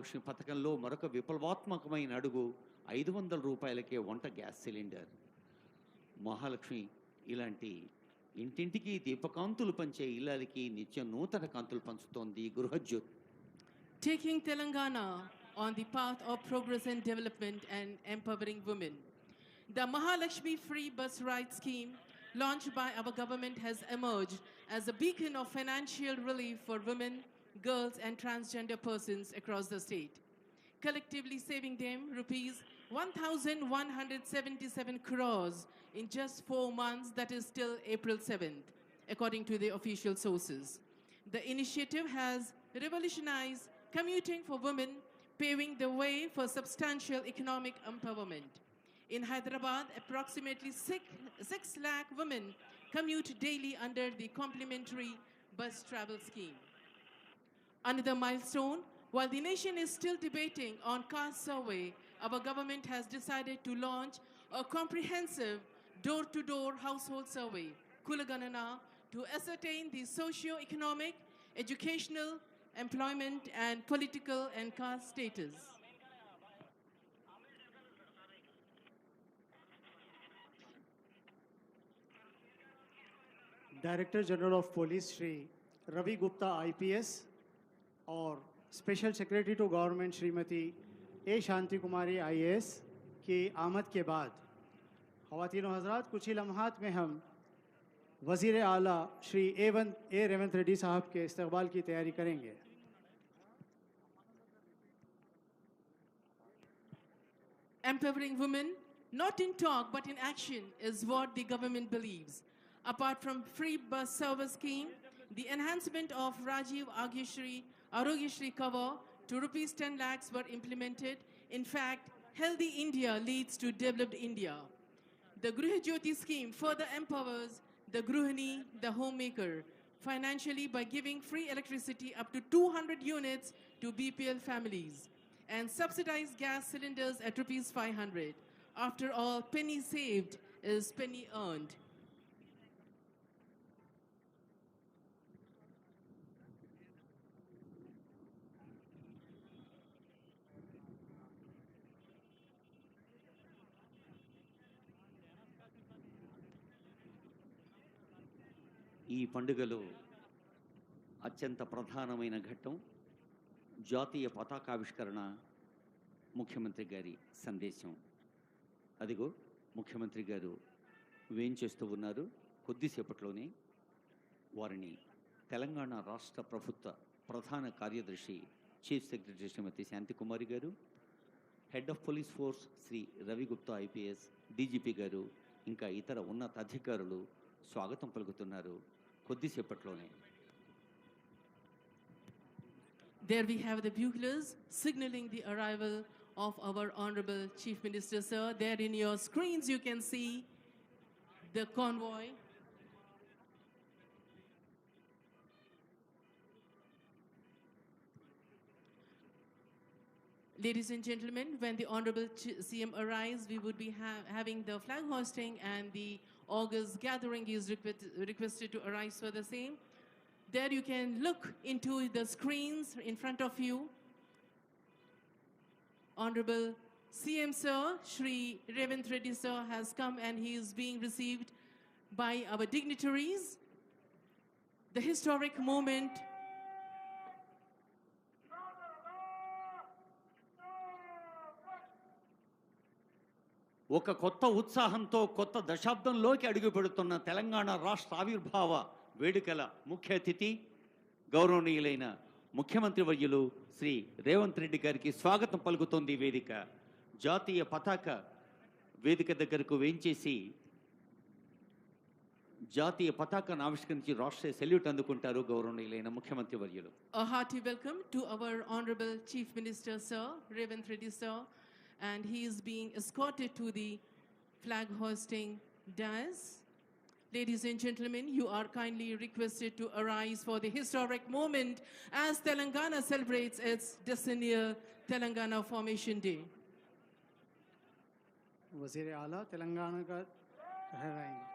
మహాలక్ష్మి పథకంలో మరొక విప్లవాత్మకమైన అడుగు 500 రూపాయలకే వంట గ్యాస్ సిలిండర్. మహాలక్ష్మి ఇలాంటి ఇంటింటికి దీపకాంతులు పంచే ఇల్లాలకి నిత్యం నూతన కాంతులు పంచుతోంది Gruhajyothi. Taking Telangana on the path of progress and development and empowering women. The Mahalakshmi Free Bus Ride Scheme launched by our government has emerged as a beacon of financial relief for women, girls and transgender persons across the state, collectively saving them rupees 1,177 crores in just 4 months, that is till April 7th, according to the official sources. The initiative has revolutionized commuting for women, paving the way for substantial economic empowerment. In Hyderabad, approximately 6 lakh women commute daily under the complimentary bus travel scheme. Another milestone, while the nation is still debating on caste survey, our government has decided to launch a comprehensive door-to-door household survey, Kulaganana, to ascertain the socio-economic, educational, employment and political and caste status. Director general of police Shri Ravi Gupta IPS और special secretary to government Shrimati A Shanti Kumari IAS की आमद के बाद ख़वातीन हज़रात कुछ ही लम्हात में हम वज़ीर आला श्री ए रेवंत रेड्डी साहब के इस्तकबाल की तैयारी करेंगे. Empowering women, not in talk but in action, is what the government believes. Apart from free bus service scheme, the enhancement of Rajiv Arogyashri cover to rupees 10 lakhs were implemented. In fact, healthy India leads to developed India. The Grihajyoti scheme further empowers the Gruhini, the homemaker, financially by giving free electricity up to 200 units to BPL families and subsidized gas cylinders at rupees 500. After all, penny saved is penny earned. ఈ పండుగలో అత్యంత ప్రధానమైన ఘట్టం జాతీయ పతాకావిష్కరణ, ముఖ్యమంత్రి గారి సందేశం. అదిగో ముఖ్యమంత్రి గారు వేంచేస్తూ ఉన్నారు. కొద్దిసేపట్లోనే వారిని తెలంగాణ రాష్ట్ర ప్రభుత్వ ప్రధాన కార్యదర్శి చీఫ్ సెక్రటరీ శ్రీమతి శాంతికుమారి గారు, head of police force Shri Ravi Gupta IPS, DGP గారు, ఇంకా ఇతర ఉన్నత అధికారులు స్వాగతం పలుకుతున్నారు. కొద్దిసేపట్లోనే There we have the buglers signaling the arrival of our Honorable Chief Minister, sir. There in your screens you can see the convoy. Ladies and gentlemen, when the Honorable CM arrives, we would be having the flag hosting and the August gathering is requested to arise for the same. There you can look into the screens in front of you. Honorable CM Sir, Shri Revant Reddy Sir has come and he is being received by our dignitaries. The historic moment ఒక కొత్త ఉత్సాహంతో కొత్త దశాబ్దంలోకి అడుగుపెడుతున్న తెలంగాణ రాష్ట్ర ఆవిర్భావ వేడుకల ముఖ్య అతిథి గౌరవనీయులైన ముఖ్యమంత్రి వర్యులు శ్రీ రేవంత్ రెడ్డి గారికి స్వాగతం పలుకుతోంది వేదిక. జాతీయ పతాక వేదిక దగ్గరకు వేంచేసి జాతీయ పతాకాన్ని ఆవిష్కరించి రాష్ట్రీయ సెల్యూట్ అందుకుంటారు గౌరవనీయులైన ముఖ్యమంత్రి వర్యులు. A hearty welcome to our Honorable Chief Minister Sir, Revant Reddy Sir, and he is being escorted to the flag hosting dais. Ladies and gentlemen, you are kindly requested to arise for the historic moment as Telangana celebrates its decennial Telangana Formation Day. वज़ीर आला तेलंगाना का ठहराएंगे.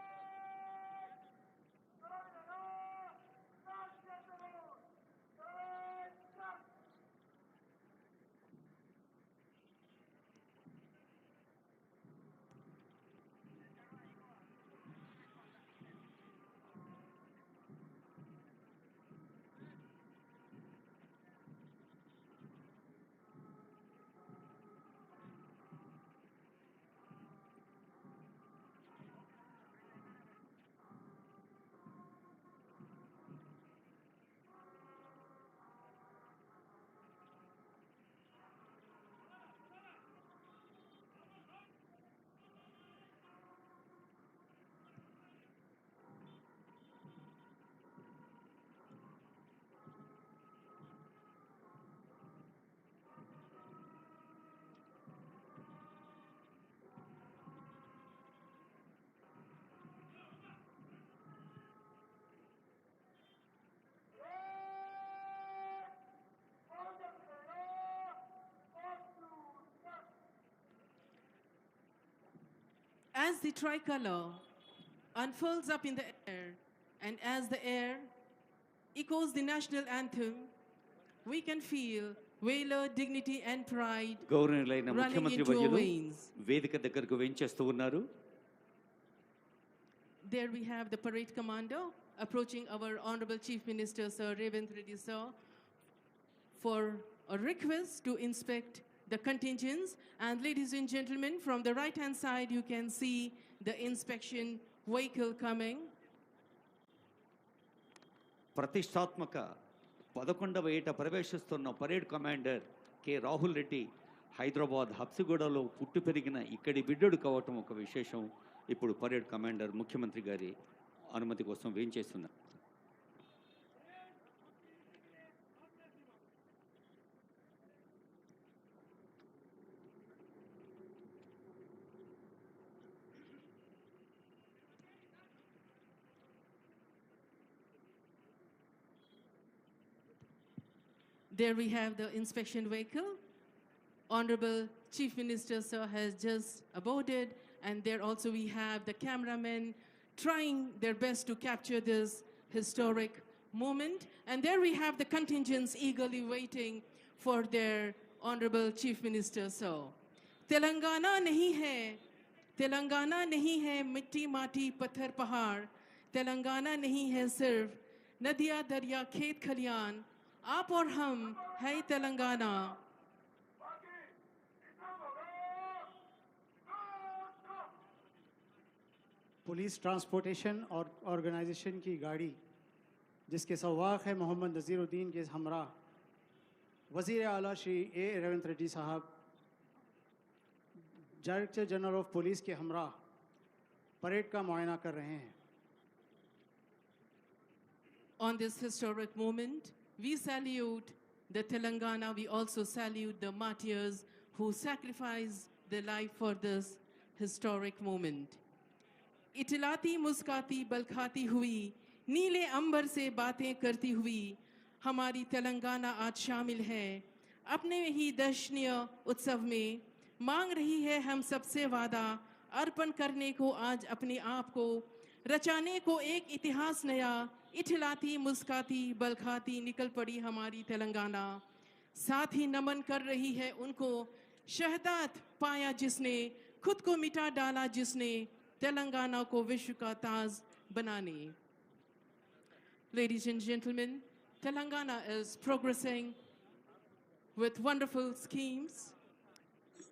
As the tricolor unfurls up in the air, and as the air echoes the national anthem, we can feel valor, dignity, and pride గౌరవనీయులైన running ముఖ్యమంత్రి into our వర్యులు veins. వేదిక దగ్గరకు వెంచేస్తూ ఉన్నారు. There we have the parade commander approaching our Honorable Chief Minister, Sir Revanth Reddy, sir, for a request to inspect the contingents. And ladies and gentlemen, from the right-hand side, you can see the inspection vehicle coming. ప్రతిష్టాత్మక 11వ ఏట ప్రవేశిస్తున్న parade commander K Rahul Reddy Hyderabad హబ్సిగూడలో పుట్టి పెరిగిన ఇక్కడి బిడ్డడు కావటం ఒక విశేషం. ఇప్పుడు పరేడ్ కమాండర్ ముఖ్యమంత్రి గారి అనుమతి కోసం వేయించేస్తున్నారు. There we have the inspection vehicle. Honorable Chief Minister, sir, has just aboarded, and there also we have the cameramen trying their best to capture this historic moment. And there we have the contingents eagerly waiting for their Honorable Chief Minister, sir. Telangana nahi hai mitti mati pathar pahar. Telangana nahi hai sirf nadiya darya khet khalian. आप और हम है Telangana. Police transportation और organisation की गाड़ी जिसके सवाक है मोहम्मद नज़ीरुद्दीन के हमरा वज़ीर आला श्री ए रेवंत रेड्डी साहब, डायरेक्टर जनरल ऑफ पुलिस के हमरा परेड का मुआयना कर रहे हैं. On this historic moment, we salute the Telangana. We also salute the martyrs who sacrificed their life for this historic moment. इटलाती मुस्काती बलखाती हुई नीले अंबर से बातें करती हुई हमारी तेलंगाना आज शामिल है अपने ही दर्शनीय उत्सव में. मांग रही है हम सबसे वादा अर्पण करने को, आज अपने आप को रचाने को एक इतिहास नया. इठलाती मुस्काती बलखाती निकल पड़ी हमारी तेलंगाना. साथ ही नमन कर रही है उनको शहादत पाया जिसने, खुद को मिटा डाला जिसने, तेलंगाना को विश्व का ताज बनाने. Ladies and gentlemen, Telangana is progressing with wonderful schemes.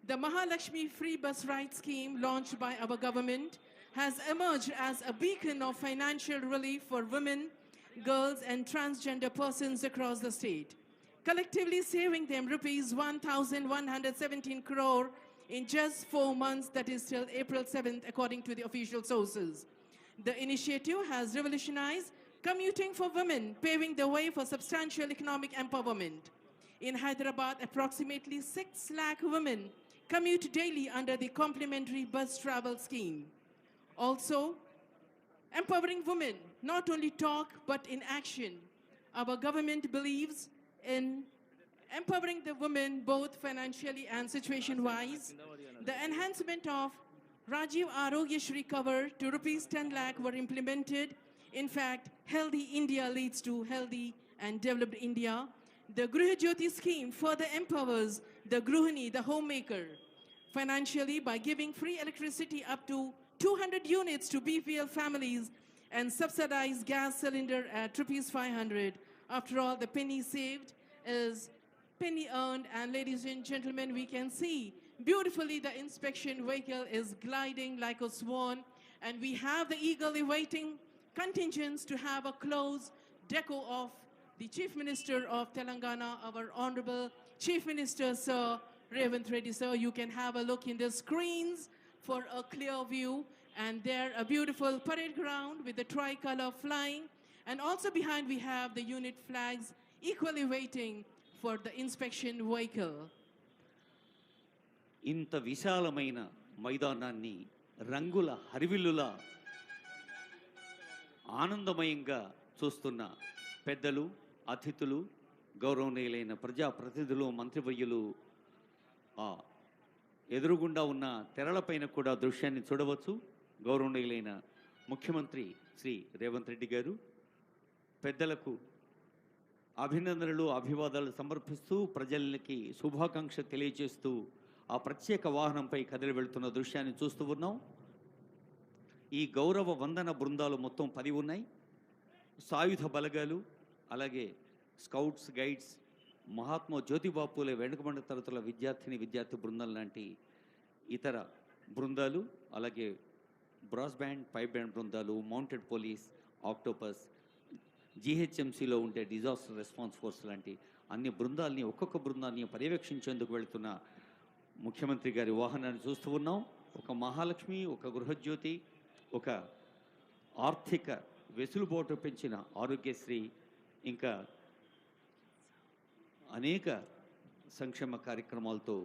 The Mahalakshmi free bus ride scheme launched by our government has emerged as a beacon of financial relief for women, girls and transgender persons across the state, collectively saving them rupees 1,117 crore in just 4 months, that is till April 7th, according to the official sources. The initiative has revolutionized commuting for women, paving the way for substantial economic empowerment. In Hyderabad, approximately 6 lakh women commute daily under the complimentary bus travel scheme. Also, empowering women, not only talk but in action. Our government believes in empowering the women both financially and situation-wise. The enhancement of Rajiv Arogya Shri cover to rupees 10 lakh were implemented. In fact, healthy India leads to healthy and developed India. The Griha Jyoti scheme further empowers the Gruhini, the homemaker, financially by giving free electricity up to 200 units to BPL families and subsidized gas cylinder at rupees 500. After all, the penny saved is penny earned. And ladies and gentlemen, we can see beautifully the inspection vehicle is gliding like a swan, and we have the eagerly waiting contingents to have a close deco of the Chief Minister of Telangana, our Honorable Chief Minister, Sir Revanth Reddy, sir. You can have a look in the screens for a clear view. And there a beautiful parade ground with the tricolor flying. And also behind we have the unit flags equally waiting for the inspection vehicle. ఇంత విశాలమైన మైదానాన్ని రంగుల హరివిల్లులా ఆనందమయంగా చూస్తున్న పెద్దలు, అతిథులు, గౌరవనీయులైన ప్రజాప్రతినిధులు, మంత్రివర్యులు, ఎదురుగుండా ఉన్న తెరలపైన కూడా దృశ్యాన్ని చూడవచ్చు. గౌరవనీయులైన ముఖ్యమంత్రి శ్రీ రేవంత్ రెడ్డి గారు పెద్దలకు అభినందనలు అభివాదాలు సమర్పిస్తూ ప్రజలకి శుభాకాంక్ష తెలియజేస్తూ ఆ ప్రత్యేక వాహనంపై కదిలి వెళ్తున్న దృశ్యాన్ని చూస్తూ ఉన్నాం. ఈ గౌరవ వందన బృందాలు మొత్తం 10 ఉన్నాయి. సాయుధ బలగాలు, అలాగే స్కౌట్స్, గైడ్స్, మహాత్మా జ్యోతిబా పూలే వెనుకబడిన తరగతుల విద్యార్థి బృందం లాంటి ఇతర బృందాలు, అలాగే బ్రాస్ బ్యాండ్, పైప్ బ్యాండ్ బృందాలు, మౌంటెడ్ పోలీస్, ఆక్టోపస్, జీహెచ్ఎంసీలో ఉండే డిజాస్టర్ రెస్పాన్స్ ఫోర్స్ లాంటి అన్ని బృందాలని ఒక్కొక్క బృందాన్ని పర్యవేక్షించేందుకు వెళుతున్న ముఖ్యమంత్రి గారి వాహనాన్ని చూస్తూ ఉన్నాం. ఒక మహాలక్ష్మి, ఒక గృహజ్యోతి, ఒక ఆర్థిక వెసులుబాటు పెంచిన ఆరోగ్యశ్రీ, ఇంకా అనేక సంక్షేమ కార్యక్రమాలతో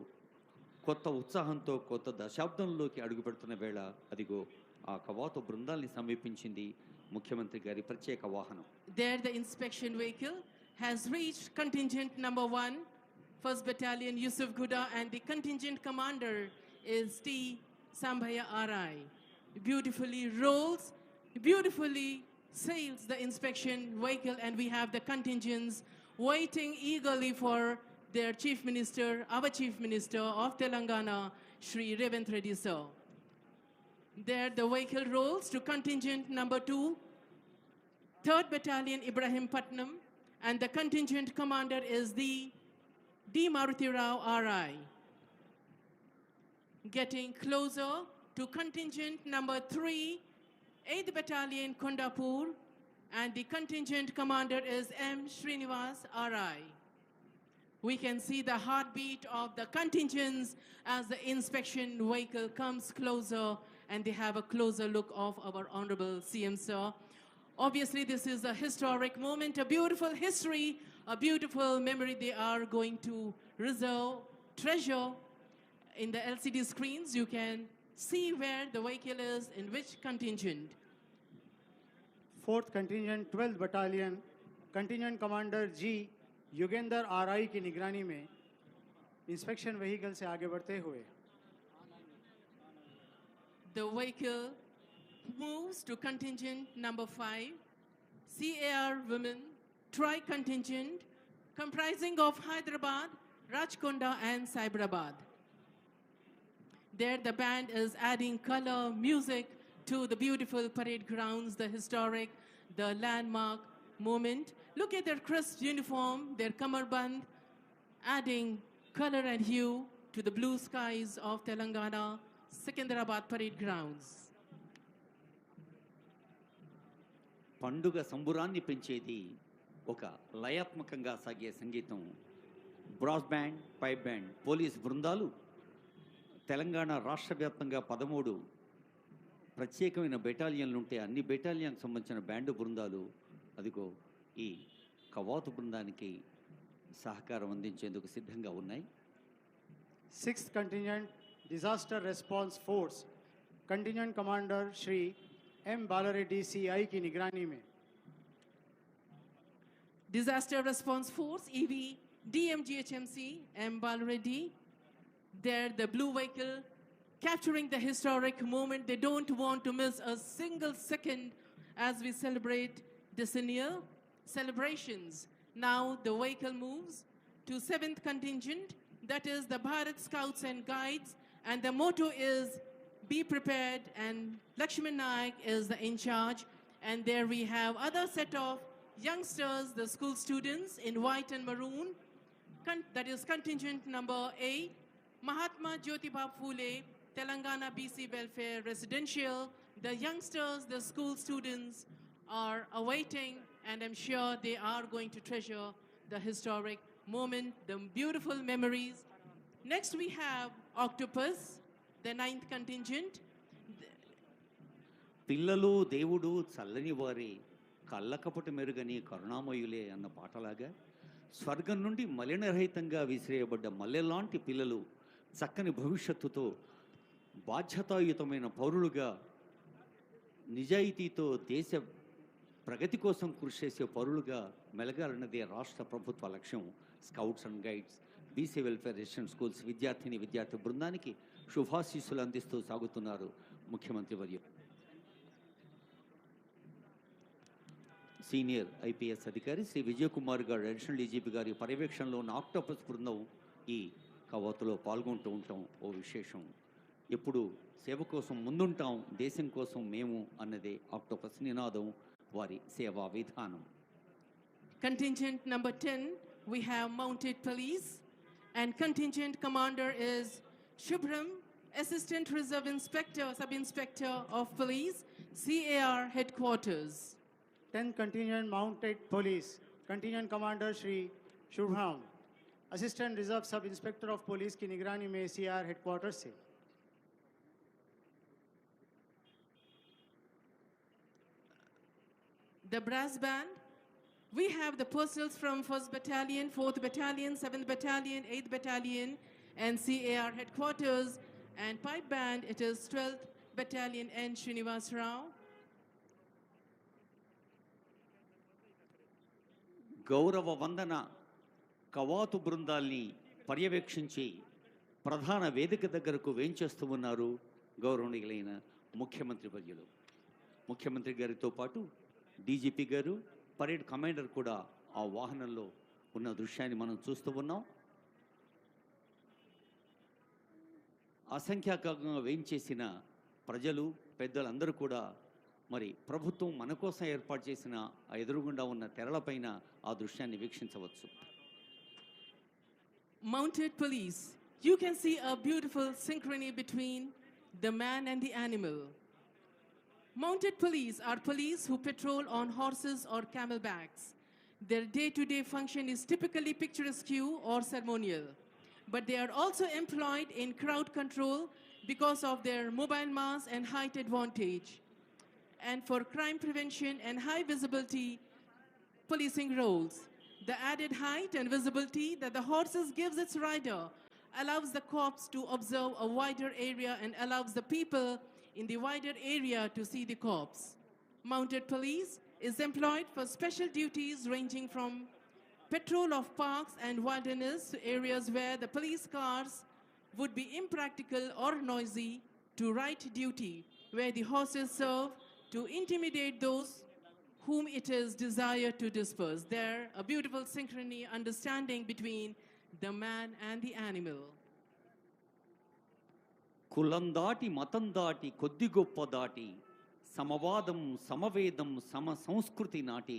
కొత్త ఉత్సాహంతో కొత్త దశాబ్దంలోకి అడుగుపెడుతున్న వేళ అదిగో ఆ కవాతు బృందాల్ని సమీపించింది ముఖ్యమంత్రి గారి ప్రత్యేక వాహనం. There the inspection vehicle has reached contingent number 1, 1st Battalion Yusuf Guda, and the contingent commander is T. Sambhaya RI. Beautifully rolls, beautifully sails the inspection vehicle, and we have the contingents waiting eagerly for their Chief Minister, our Chief Minister of Telangana, Shri Revanth Reddy sir. There the vehicle rolls to contingent number 2, 3rd Battalion Ibrahim Patnam, and the contingent commander is the D. Maruti Rao RI. Getting closer to contingent number 3, 8th Battalion Kondapur, and the contingent commander is M. Srinivas RI. We can see the heartbeat of the contingents as the inspection vehicle comes closer, and they have a closer look of our Honorable CM Sir. Obviously, this is a historic moment, a beautiful history, a beautiful memory they are going to treasure. In the LCD screens, you can see where the vehicle is, in which contingent. 4th contingent 12th battalion contingent commander G Yugendra RI की निगरानी में inspection vehicle से आगे बढ़ते हुए The vehicle moves to contingent number 5, CAR Women Tri-Contingent, comprising of Hyderabad, Rajkonda and Cyberabad. There the band is adding color, music to the beautiful parade grounds, the historic, the landmark moment. Look at their crisp uniform, their kamarband, adding color and hue to the blue skies of Telangana, Secunderabad parade grounds. పండుగ సంబురాన్ని పెంచేది ఒక లయాత్మకంగా సాగే సంగీతం. Brass band, pipe band, police బృందాలు తెలంగాణ రాష్ట్ర వ్యాప్తంగా 13 ప్రత్యేకమైన బెటాలియన్లు ఉంటే అన్ని బెటాలియన్కి సంబంధించిన బ్యాండు బృందాలు అదిగో ఈ కవాతు బృందానికి సహకారం అందించేందుకు సిద్ధంగా ఉన్నాయి. 6th contingent disaster response force contingent commander Shri M. Balareddy CI की निगरानी में Disaster Response Force, EV, DMGHMC, M. Balreddy. There, the blue vehicle capturing the historic moment. They don't want to miss a single second as we celebrate decennial celebrations. Now the vehicle moves to 7th contingent, that is the Bharat Scouts and Guides, and the motto is be prepared, and Lakshman Naik is the in charge. And there we have other set of youngsters, the school students in white and maroon, that is contingent number 8, Mahatma Jyotiba Phule, Telangana BC Welfare Residential. The youngsters, the school students are awaiting, and I'm sure they are going to treasure the historic moment, the beautiful memories. Next we have Octopus, the 9th contingent. పిల్లలు దేవుడు చల్లని వారి కళ్ళకపటి మెరుగని కరుణామయులే అన్న పాటలాగా స్వర్గం నుండి మలినరహితంగా విసిరేయబడ్డ మల్లెలాంటి పిల్లలు చక్కని భవిష్యత్తుతో బాధ్యతాయుతమైన పౌరులుగా నిజాయితీతో దేశ ప్రగతి కోసం కృషి చేసే పౌరులుగా మెలగాలన్నదే రాష్ట్ర ప్రభుత్వ లక్ష్యం. Scouts and guides BC welfare resident schools విద్యార్థి బృందానికి శుభాశీస్సులు అందిస్తూ సాగుతున్నారు ముఖ్యమంత్రి వర్యులు. సీనియర్ ఐపీఎస్ అధికారి శ్రీ విజయకుమార్ గారు అడిషనల్ డీజీపీ గారి పర్యవేక్షణలో ఉన్న ఆక్టోపస్ బృందం ఈ కవాతులో పాల్గొంటూ ఉంటాం. ఓ విశేషం, ఎప్పుడు సేవ కోసం ముందుంటాం, దేశం కోసం మేము అన్నదే ఆక్టోపస్ నినాదం, వారి సేవా విధానం. Contingent number 10, we have mounted police, and contingent commander is Shubhram, Assistant Reserve Inspector, Sub-Inspector of Police, CAR Headquarters. 10 contingent mounted police, contingent commander Shri Shubham, Assistant Reserve Sub Inspector of Police की निगरानी में CR headquarters से. The brass band, we have the personnel from 1st Battalion, 4th Battalion, 7th Battalion, 8th Battalion, and CAR headquarters. And pipe band, it is 12th Battalion and Srinivas Rao. గౌరవ వందన కవాతు బృందాల్ని పర్యవేక్షించి ప్రధాన వేదిక దగ్గరకు వేంచేస్తూ ఉన్నారు గౌరవనీయులైన ముఖ్యమంత్రి వర్యులు. ముఖ్యమంత్రి గారితో పాటు డీజీపీ గారు, పరేడ్ కమాండర్ కూడా ఆ వాహనంలో ఉన్న దృశ్యాన్ని మనం చూస్తూ ఉన్నాం. అసంఖ్యాకంగా వేయించేసిన ప్రజలు, పెద్దలందరూ కూడా మరి ప్రభుత్వం మన కోసం ఏర్పాటు చేసిన ఆ ఎదురుగుండా ఉన్న తెరలపైన ఆ దృశ్యాన్ని వీక్షించవచ్చు. Mounted police, you can see a beautiful synchrony between the man and the animal. Mounted police are police who patrol on horses or camelbacks. Their day-to-day function is typically picturesque or ceremonial, but they are also employed in crowd control because of their mobile mass and height advantage, and for crime prevention and high visibility policing roles. The added height and visibility that the horses gives its rider allows the cops to observe a wider area and allows the people in the wider area to see the cops. Mounted police is employed for special duties ranging from patrol of parks and wilderness to areas where the police cars would be impractical or noisy, to right duty where the horses serve to intimidate those whom it is desired to disperse. There, a beautiful synchrony, understanding between the man and the animal. కులం దాటి మతం దాటి కొద్ది గొప్ప దాటి సమవాదం సమవేదం సమ సంస్కృతి నాటి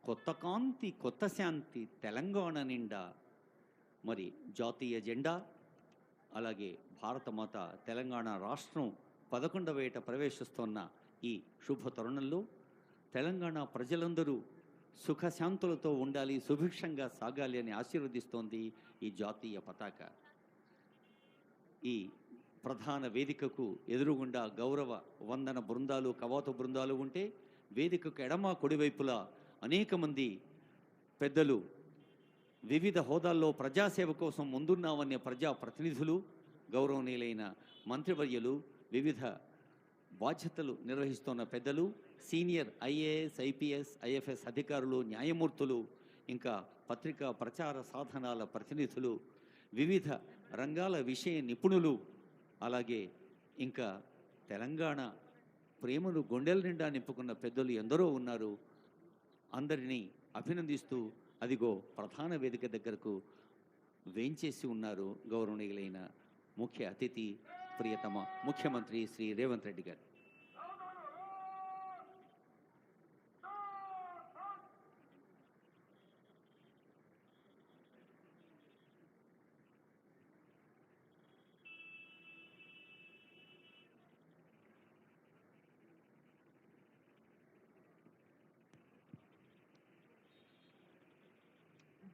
కొత్త కాంతి కొత్త శాంతి తెలంగాణ నిండా. మరి జాతీయ జెండా, అలాగే భారతమాత తెలంగాణ రాష్ట్రం 11వ ఏట ప్రవేశిస్తున్న ఈ శుభ తరుణంలో తెలంగాణ ప్రజలందరూ సుఖశాంతులతో ఉండాలి, సుభిక్షంగా సాగాలి అని ఆశీర్వదిస్తోంది ఈ జాతీయ పతాక. ఈ ప్రధాన వేదికకు ఎదురుగుండా గౌరవ వందన బృందాలు, కవాతు బృందాలు ఉంటే, వేదికకు ఎడమ కుడివైపులా అనేక మంది పెద్దలు, వివిధ హోదాల్లో ప్రజాసేవ కోసం ముందున్నామనే ప్రజాప్రతినిధులు, గౌరవనీయులైన మంత్రివర్యులు, వివిధ బాధ్యతలు నిర్వహిస్తున్న పెద్దలు, సీనియర్ ఐఏఎస్, ఐపీఎస్, ఐఎఫ్ఎస్ అధికారులు, న్యాయమూర్తులు, ఇంకా పత్రికా ప్రచార సాధనాల ప్రతినిధులు, వివిధ రంగాల విషయ నిపుణులు, అలాగే ఇంకా తెలంగాణ ప్రేమను గుండెల నిండా నింపుకున్న పెద్దలు ఎందరో ఉన్నారు. అందరినీ అభినందిస్తూ అదిగో ప్రధాన వేదిక దగ్గరకు వేంచేసి ఉన్నారు గౌరవనీయులైన ముఖ్య అతిథి, ప్రియతమ ముఖ్యమంత్రి శ్రీ రేవంత్ రెడ్డి గారు.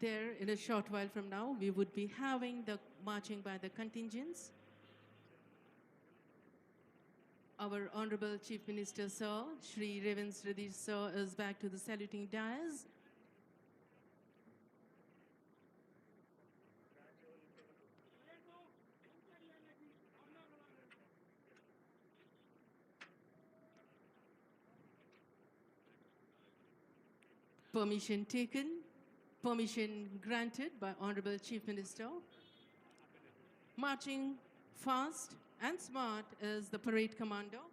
There, in a short while from now, we would be having the marching by the contingents. Our Honorable Chief Minister, Sir, Shri Revanth Reddy, Sir, is back to the saluting dais. Permission taken. permission granted by Honorable Chief Minister. Marching fast and smart is the parade commander.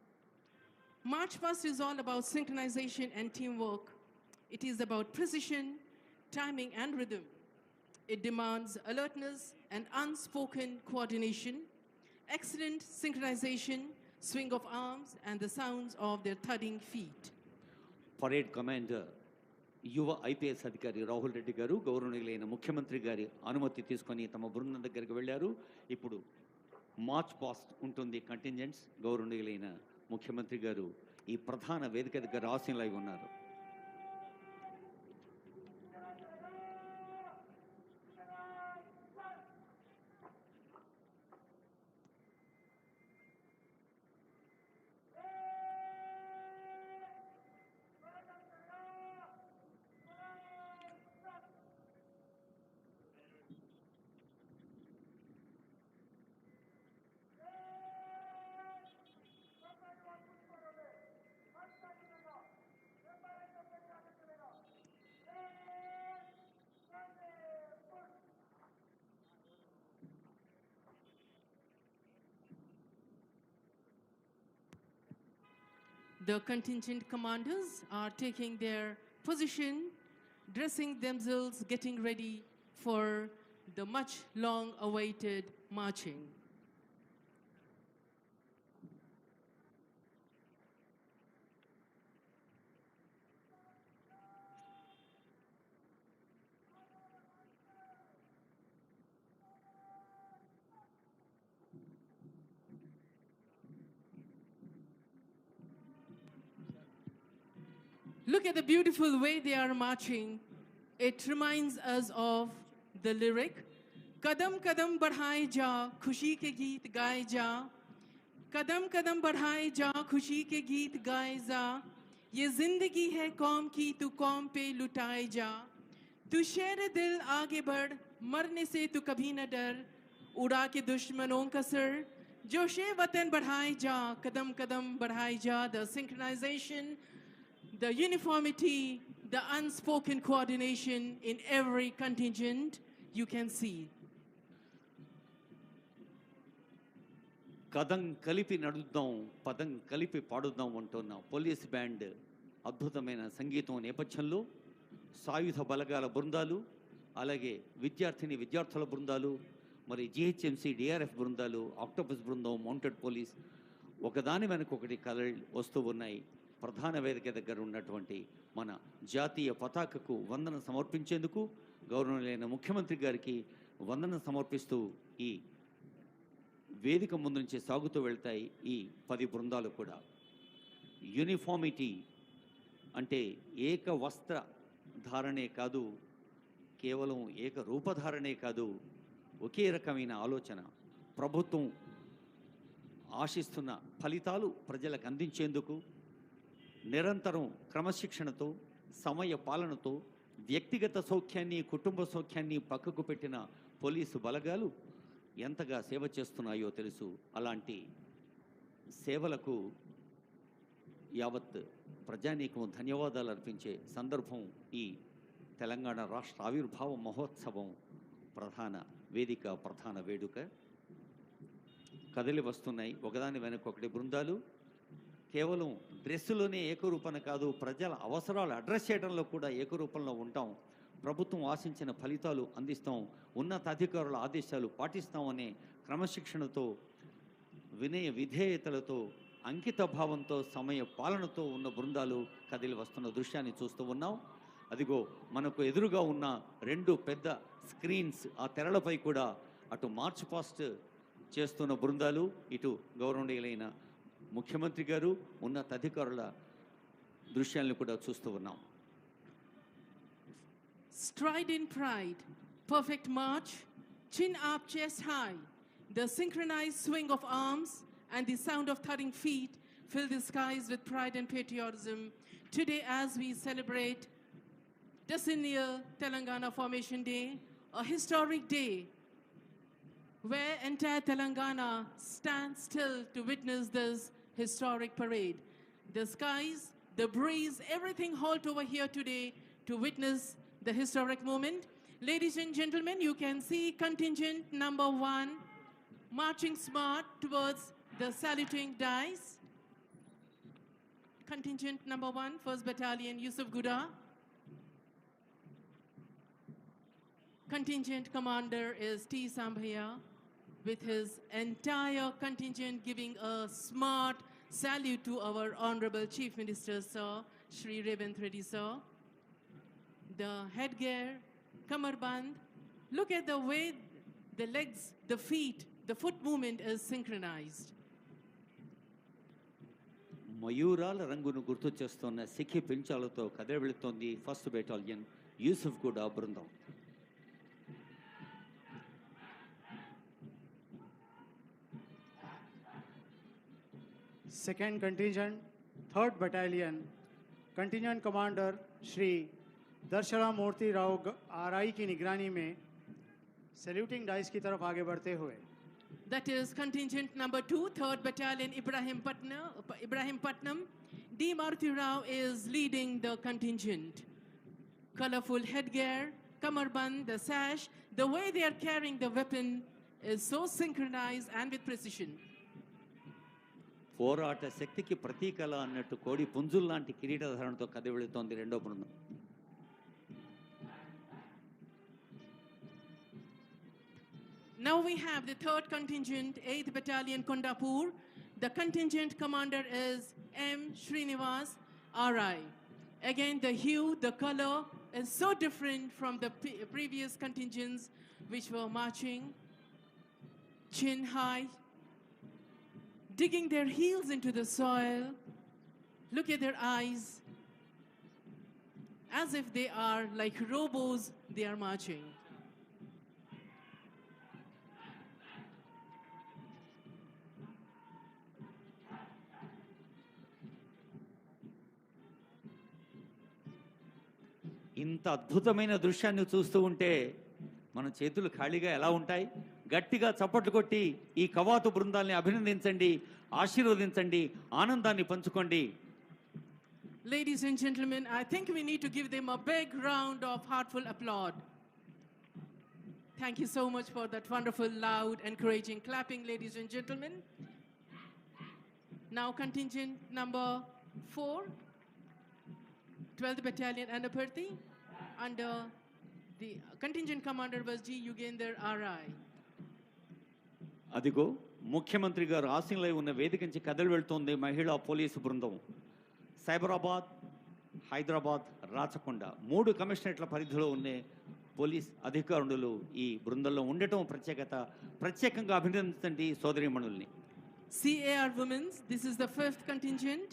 March Past is all about synchronization and teamwork. It is about precision, timing, and rhythm. It demands alertness and unspoken coordination, excellent synchronization, swing of arms, and the sounds of their thudding feet. Parade commander యువ IPS అధికారి రాహుల్ రెడ్డి గారు గౌరవనీయులైన ముఖ్యమంత్రి గారి అనుమతి తీసుకొని తమ బృందం దగ్గరికి వెళ్ళారు. ఇప్పుడు మార్చ్ పాస్ట్ ఉంటుంది కంటింజెంట్స్. గౌరవనీయులైన ముఖ్యమంత్రి గారు ఈ ప్రధాన వేదిక దగ్గర ఆసీనులై ఉన్నారు. The contingent commanders are taking their position, dressing themselves, getting ready for the much long-awaited marching. Look at the beautiful way they are marching. It reminds us of the lyric, Kadam kadam badhaye ja, khushi ke geet gaye ja. Kadam kadam badhaye ja, khushi ke geet gaye ja. Ye zindagi hai kaum ki, tu kaum pe lutaye ja. Tu sher dil aage बढ़, मरने से tu kabhi na dar. उड़ा के दुश्मनों का sir, जोशे वतन बढ़ाए जा, कदम कदम बढ़ाए जा. The synchronization, the uniformity, the unspoken coordination in every contingent you can see. కదం కలిపి నడుద్దాం, పదం కలిపి పాడుద్దాం అంటున్న పోలీస్ బ్యాండ్ అద్భుతమైన సంగీతం నేపథ్యంలో సాయుధ బలగాల బృందాలు, అలాగే విద్యార్థుల బృందాలు, మరి జిహెచ్ఎంసీ డిఆర్ఎఫ్ బృందాలు, ఆక్టోపస్ బృందం, మౌంటెడ్ పోలీస్ ఒకదాని వెనక ఒకటి కలలు వస్తూ ఉన్నాయి. ప్రధాన వేదిక దగ్గర ఉన్నటువంటి మన జాతీయ పతాకకు వందనం సమర్పించేందుకు గౌరవనీయులైన ముఖ్యమంత్రి గారికి వందనం సమర్పిస్తూ ఈ వేదిక ముందు నుంచి సాగుతూ వెళ్తాయి ఈ 10 బృందాలు కూడా. యూనిఫామిటీ అంటే ఏక వస్త్ర ధారణే కాదు, కేవలం ఏక రూపధారణే కాదు, ఒకే రకమైన ఆలోచన. ప్రభుత్వం ఆశిస్తున్న ఫలితాలు ప్రజలకు అందించేందుకు నిరంతరం క్రమశిక్షణతో, సమయ పాలనతో వ్యక్తిగత సౌఖ్యాన్ని, కుటుంబ సౌఖ్యాన్ని పక్కకు పెట్టిన పోలీసు బలగాలు ఎంతగా సేవ చేస్తున్నాయో తెలుసు. అలాంటి సేవలకు యావత్ ప్రజానీకం ధన్యవాదాలు అర్పించే సందర్భం ఈ తెలంగాణ రాష్ట్ర ఆవిర్భావ మహోత్సవం ప్రధాన వేదిక, ప్రధాన వేడుక. కదిలి వస్తున్నాయి ఒకదాని వెనక ఒకటి బృందాలు. కేవలం డ్రెస్సులోనే ఏకరూపన కాదు, ప్రజల అవసరాలు అడ్రస్ చేయడంలో కూడా ఏకరూపంలో ఉంటాం. ప్రభుత్వం ఆశించిన ఫలితాలు అందిస్తాం, ఉన్నతాధికారుల ఆదేశాలు పాటిస్తామనే క్రమశిక్షణతో, వినయ విధేయతలతో, అంకిత భావంతో, సమయ పాలనతో ఉన్న బృందాలు కదిలి వస్తున్న దృశ్యాన్ని చూస్తూ ఉన్నాం. అదిగో మనకు ఎదురుగా ఉన్న 2 పెద్ద స్క్రీన్స్, ఆ తెరలపై కూడా అటు మార్చ్ పాస్ట్ చేస్తున్న బృందాలు, ఇటు గౌరవనీయులైన ముఖ్యమంత్రి గారు, ఉన్నతాధికారుల దృశ్యాలను కూడా చూస్తూ ఉన్నాం. Stride in pride, perfect march, chin up, chest high. The synchronized swing of arms and the sound of thudding feet fill the skies with pride and patriotism. Today, as we celebrate decennial Telangana Formation Day, a historic day where entire Telangana stands still to witness this historic parade. The skies, the breeze, everything halt over here today to witness the historic moment. Ladies and gentlemen, you can see contingent number 1 marching smart towards the saluting dice. Contingent number 1, 1st Battalion, Yusuf Guda. Contingent commander is T. Sambhaya, with his entire contingent giving a smart salute to our Honorable Chief Minister, Sir, Shri Revant Reddy, Sir. The headgear, kamarband, look at the way the legs, the feet, the foot movement is synchronized. మయూరాల రంగును గుర్తు చేస్తున్న సిక్కి పించాలతో కదిలి వెళుతోంది 1st battalion Yusuf గూడా బృందం. Second contingent, 3rd Battalion, contingent commander Shri दर्शना मूर्ति Rao RI की निगरानी में सैल्यूटिंग डाइस की तरफ आगे बढ़ते हुए. That is contingent number 2, 3rd Battalion, Ibrahim Patnam. D. Maruti Rao is leading the contingent. Colorful headgear, kamarband, the sash, the way they are carrying the weapon is so synchronized and with precision. పోరాట శక్తికి ప్రతీకల అన్నట్టు కోడి పుంజుల్లాంటి కిరీటధారణతో కదిలి వెళుతోంది రెండో బృందం. Now we have the 3rd contingent, 8th Battalion, Kondapur. The contingent commander is M. Srinivas, RI. Again, the hue, the color is so different from the previous contingents which were marching chin high, digging their heels into the soil. Look at their eyes. As if they are like robos, they are marching. ఇంత అద్భుతమైన దృశ్యాన్ని చూస్తూ ఉంటే మన చేతులు ఖాళీగా ఎలా ఉంటాయి? గట్టిగా చప్పట్లు కొట్టి ఈ కవాతు బృందాల్ని అభినందించండి, ఆశీర్వదించండి, ఆనందాన్ని పంచుకోండి. Ladies and gentlemen, I think we need to give them a big round of heartful applaud. Thank you so much for that wonderful, loud, encouraging clapping, ladies and gentlemen. Now contingent number 4, 12th Battalion, Anaparthi, under the contingent commander was G. Yugender, RI. అదిగో ముఖ్యమంత్రి గారు ఆశీనులై ఉన్న వేదిక నుంచి కదిలి వెళ్తోంది మహిళా police బృందం. సైబరాబాద్, హైదరాబాద్, రాచకొండ 3 కమిషనరేట్ల పరిధిలో ఉన్న పోలీస్ అధికారులు ఈ బృందంలో ఉండటం ప్రత్యేకంగా అభినందించండి సోదరీమణుల్ని. CAR Women's, this is the 5th contingent.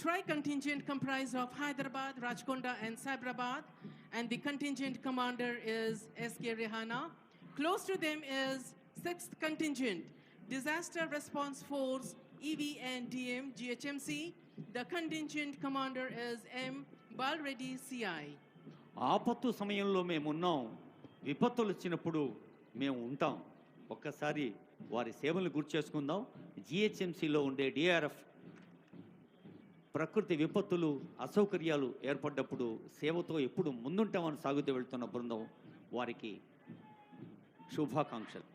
Tri-contingent comprised of Hyderabad, Rajkonda and Cyberabad, and the contingent commander is SK Rehana. Close to them is 6th contingent, Disaster Response Force, EVNDM, GHMC. The contingent commander is M. Balreddy, CI. ఆపత్తు సమయంలో మేము ఉన్నాం, విపత్తులు వచ్చినప్పుడు మేము ఉంటాం. ఒక్కసారి వారి సేవలను గుర్తు చేసుకుందాం. జిహెచ్ఎంసీలో ఉండే డిఆర్ఎఫ్ ప్రకృతి విపత్తులు, అసౌకర్యాలు ఏర్పడ్డప్పుడు సేవతో ఎప్పుడు ముందుంటామని సాగుతూ వెళ్తున్న బృందం, వారికి శుభాకాంక్షలు.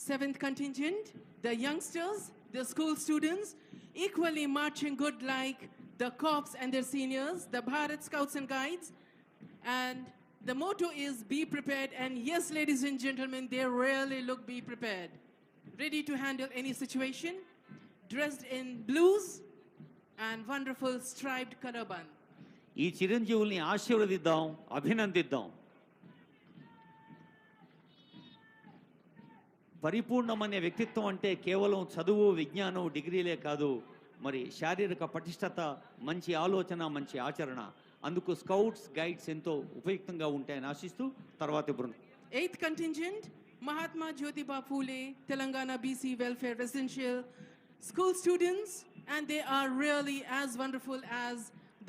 Seventh contingent, the youngsters, the school students, equally marching good like the corps and their seniors, the Bharat Scouts and Guides. And the motto is be prepared. And yes, ladies and gentlemen, they really look be prepared. Ready to handle any situation, dressed in blues and wonderful striped color band. ఈ చిరంజీవుల్ని ఆశీర్వదిద్దాం, అభినందిద్దాం. పరిపూర్ణమనే వ్యక్తిత్వం అంటే కేవలం చదువు, విజ్ఞానం, డిగ్రీలే కాదు, మరి శారీరక పటిష్టత, మంచి ఆలోచన, మంచి ఆచరణ. అందుకు స్కౌట్స్, గైడ్స్ ఎంతో ఉపయుక్తంగా ఉంటాయని ఆశిస్తూ తర్వాతి బృందం. 8th contingent, Mahatma Jyotiba Phule, Telangana BC Welfare Residential School students, and they are really as wonderful as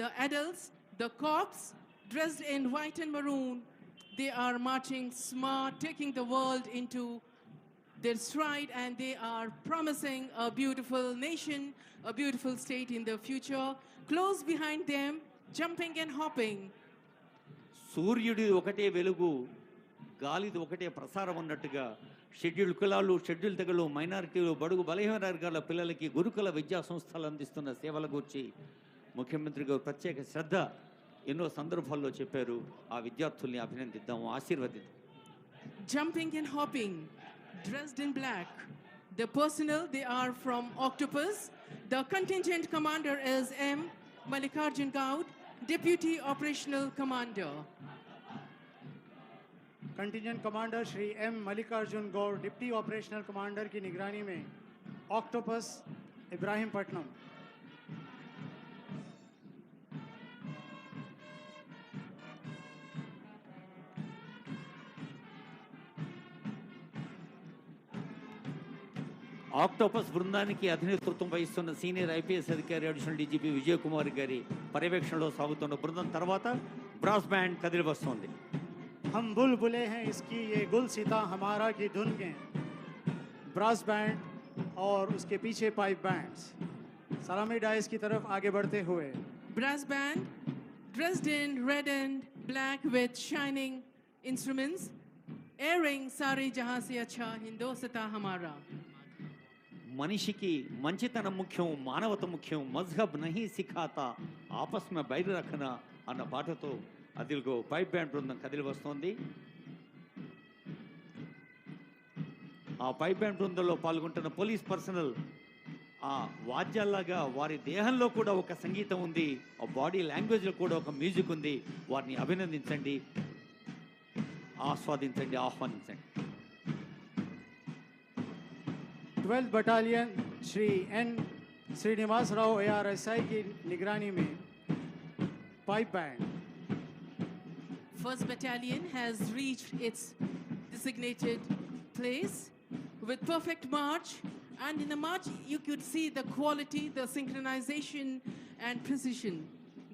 the adults. The corps, dressed in white and maroon, they are marching smart, taking the world into their stride, and they are promising a beautiful nation, a beautiful state in the future. Close behind them, jumping and hopping. సూర్యుడి ఒకటే వెలుగు, గాలిది ఒకటే ప్రసారం ఉన్నట్టుగా schedule కులాలు, schedule తెగలు, మైనారిటీలు, బడుగు బలహీన వర్గాల పిల్లలకి గురుకుల విద్యా సంస్థలు అందిస్తున్న సేవల గురించి ముఖ్యమంత్రి గారు ప్రత్యేక శ్రద్ధ ఎన్నో సందర్భాల్లో చెప్పారు. ఆ విద్యార్థుల్ని అభినందిద్దాము, ఆశీర్వదిద్దాం. Jumping and hopping, dressed in black. The personnel, they are from Octopus. The contingent commander is M. Mallikarjun Gaud, Deputy Operational Commander. Contingent commander Shri M Mallikarjun Goud deputy operational commander की निगरानी में ऑक्टोपस इब्राहिमपट्टनम। ఆక్టోపస్ బృందానికి అధినేతృత్వం వహిస్తున్న సీనియర్ ఐపీఎస్ అధికారి additional DGP Vijay Kumar గారి పర్యవేక్షణలో సాగుతున్న బృందం తర్వాత బ్రాస్ బ్యాండ్ కదిలి వస్తోంది. हम बुलबुले हैं इसकी ये गुल सीता हमारा की धुन के ब्रास बैंड और उसके पीछे पाइप बैंड्स सलामी डाइस की तरफ आगे बढ़ते हुए Brass band, dressed in red and black with shining instruments, airing Sare Jahan Se Acha Hindostan Hamara. మనిషికి మంచితనం ముఖ్యం, మానవత ముఖ్యం, మజ్హబ్ నహీ సిఖాతా ఆపస్ మే బైర్ రఖనా అన్న పాటతో అదిల్గో పైప్ బ్యాండ్ బృందం కదిలి వస్తోంది. ఆ పైప్ బ్యాండ్ బృందంలో పాల్గొంటున్న పోలీస్ పర్సనల్ ఆ వాద్యాల్లాగా వారి దేహంలో కూడా ఒక సంగీతం ఉంది, ఆ బాడీ లాంగ్వేజ్లో కూడా ఒక మ్యూజిక్ ఉంది. వారిని అభినందించండి, ఆస్వాదించండి, ఆహ్వానించండి. 12th battalion Shri N Srinivas Rao ARSI की निगरानी में pipe band. First Battalion has reached its designated place with perfect march, and in the march you could see the quality, the synchronization and precision,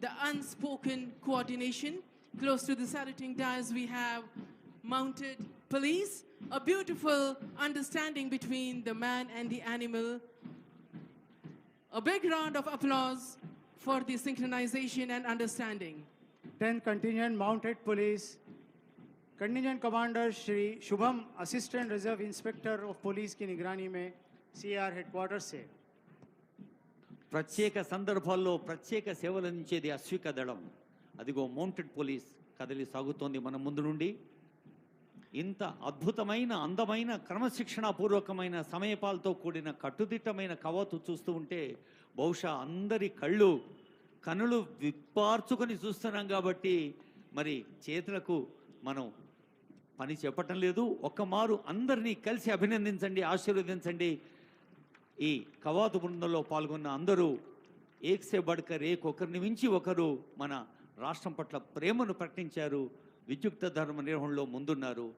the unspoken coordination. Close to the saluting dais we have mounted police, a beautiful understanding between the man and the animal. A big round of applause for the synchronization and understanding. 10th contingent mounted police contingent commander Shri Shubham assistant reserve inspector of police की निगरानी में CR headquarter से ప్రత్యేక సందర్భాల్లో ప్రత్యేక సేవలు అందించేది అశ్విక దళం. అదిగో మౌంటెడ్ పోలీస్ కదిలి సాగుతోంది మన ముందు నుండి. ఇంత అద్భుతమైన, అందమైన, క్రమశిక్షణాపూర్వకమైన, సమయపాలతో కూడిన కట్టుదిట్టమైన కవాతు చూస్తూ ఉంటే బహుశా అందరి కనులు విప్పార్చుకొని చూస్తున్నాం కాబట్టి మరి చేతులకు మనం పని చెప్పటం లేదు. ఒక్కమారు అందరినీ కలిసి అభినందించండి, ఆశీర్వదించండి. ఈ కవాతు బృందంలో పాల్గొన్న అందరూ ఏక్సే బడ్కర్ ఒకరిని మించి ఒకరు మన రాష్ట్రం పట్ల ప్రేమను ప్రకటించారు, విద్యుక్త ధర్మ నిర్వహణలో ముందున్నారు.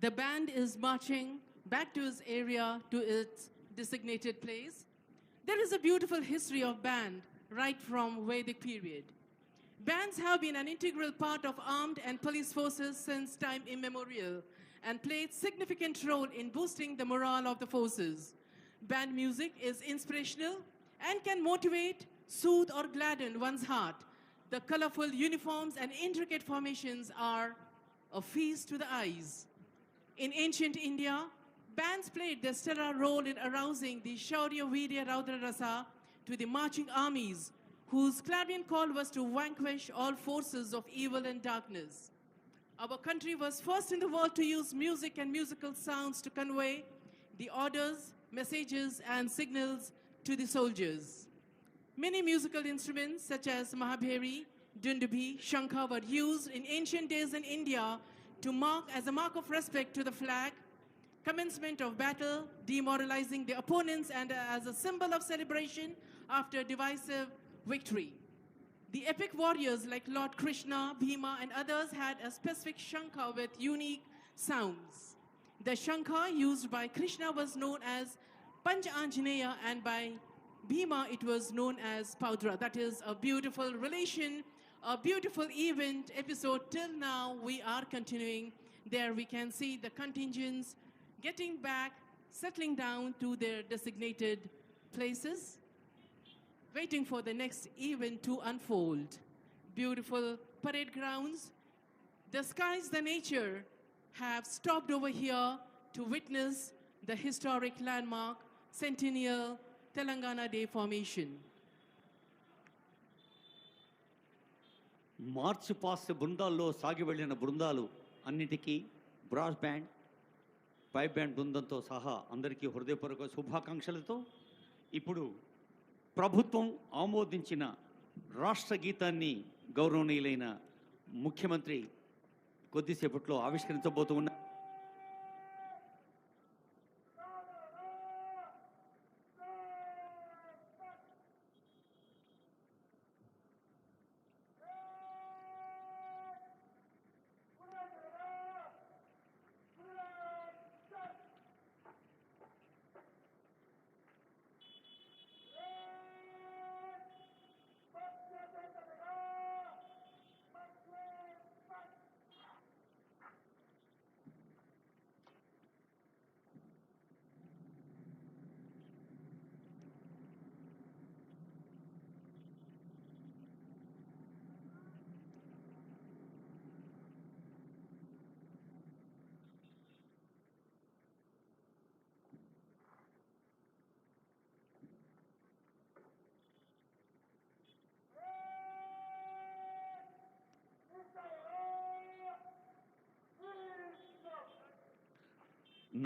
The band is marching back to its area, to its designated place. There is a beautiful history of band right from Vedic period. Bands have been an integral part of armed and police forces since time immemorial and played significant role in boosting the morale of the forces. Band music is inspirational and can motivate, soothe or gladden one's heart. The colorful uniforms and intricate formations are a feast to the eyes. In ancient India, bands played their stellar role in arousing the Shaurya Virya Raudra Rasa to the marching armies, whose clarion call was to vanquish all forces of evil and darkness. Our country was first in the world to use music and musical sounds to convey the orders, messages, and signals to the soldiers. Many musical instruments such as Mahabheri, Dundubi, Shankha were used in ancient days in India to mark as a mark of respect to the flag, commencement of battle, demoralizing the opponents, and as a symbol of celebration after divisive victory. The epic warriors like Lord Krishna, Bhima, and others had a specific shankha with unique sounds. The shankha used by Krishna was known as Panch Anjaneya, and by Bhima it was known as Paudra. That is a beautiful relation, a beautiful event episode. Till now we are continuing. There we can see the contingents getting back, settling down to their designated places, waiting for the next event to unfold. Beautiful parade grounds, the skies, the nature have stopped over here to witness the historic landmark Centennial Telangana Day formation. March past బృందాల్లో సాగి వెళ్ళిన బృందాలు అన్నిటికీ brass band, pipe band బృందంతో సహా అందరికీ హృదయపూర్వక శుభాకాంక్షలతో ఇప్పుడు ప్రభుత్వం ఆమోదించిన రాష్ట్ర గీతాన్ని గౌరవనీయులైన ముఖ్యమంత్రి కొద్దిసేపట్లో ఆవిష్కరించబోతూ ఉన్నారు.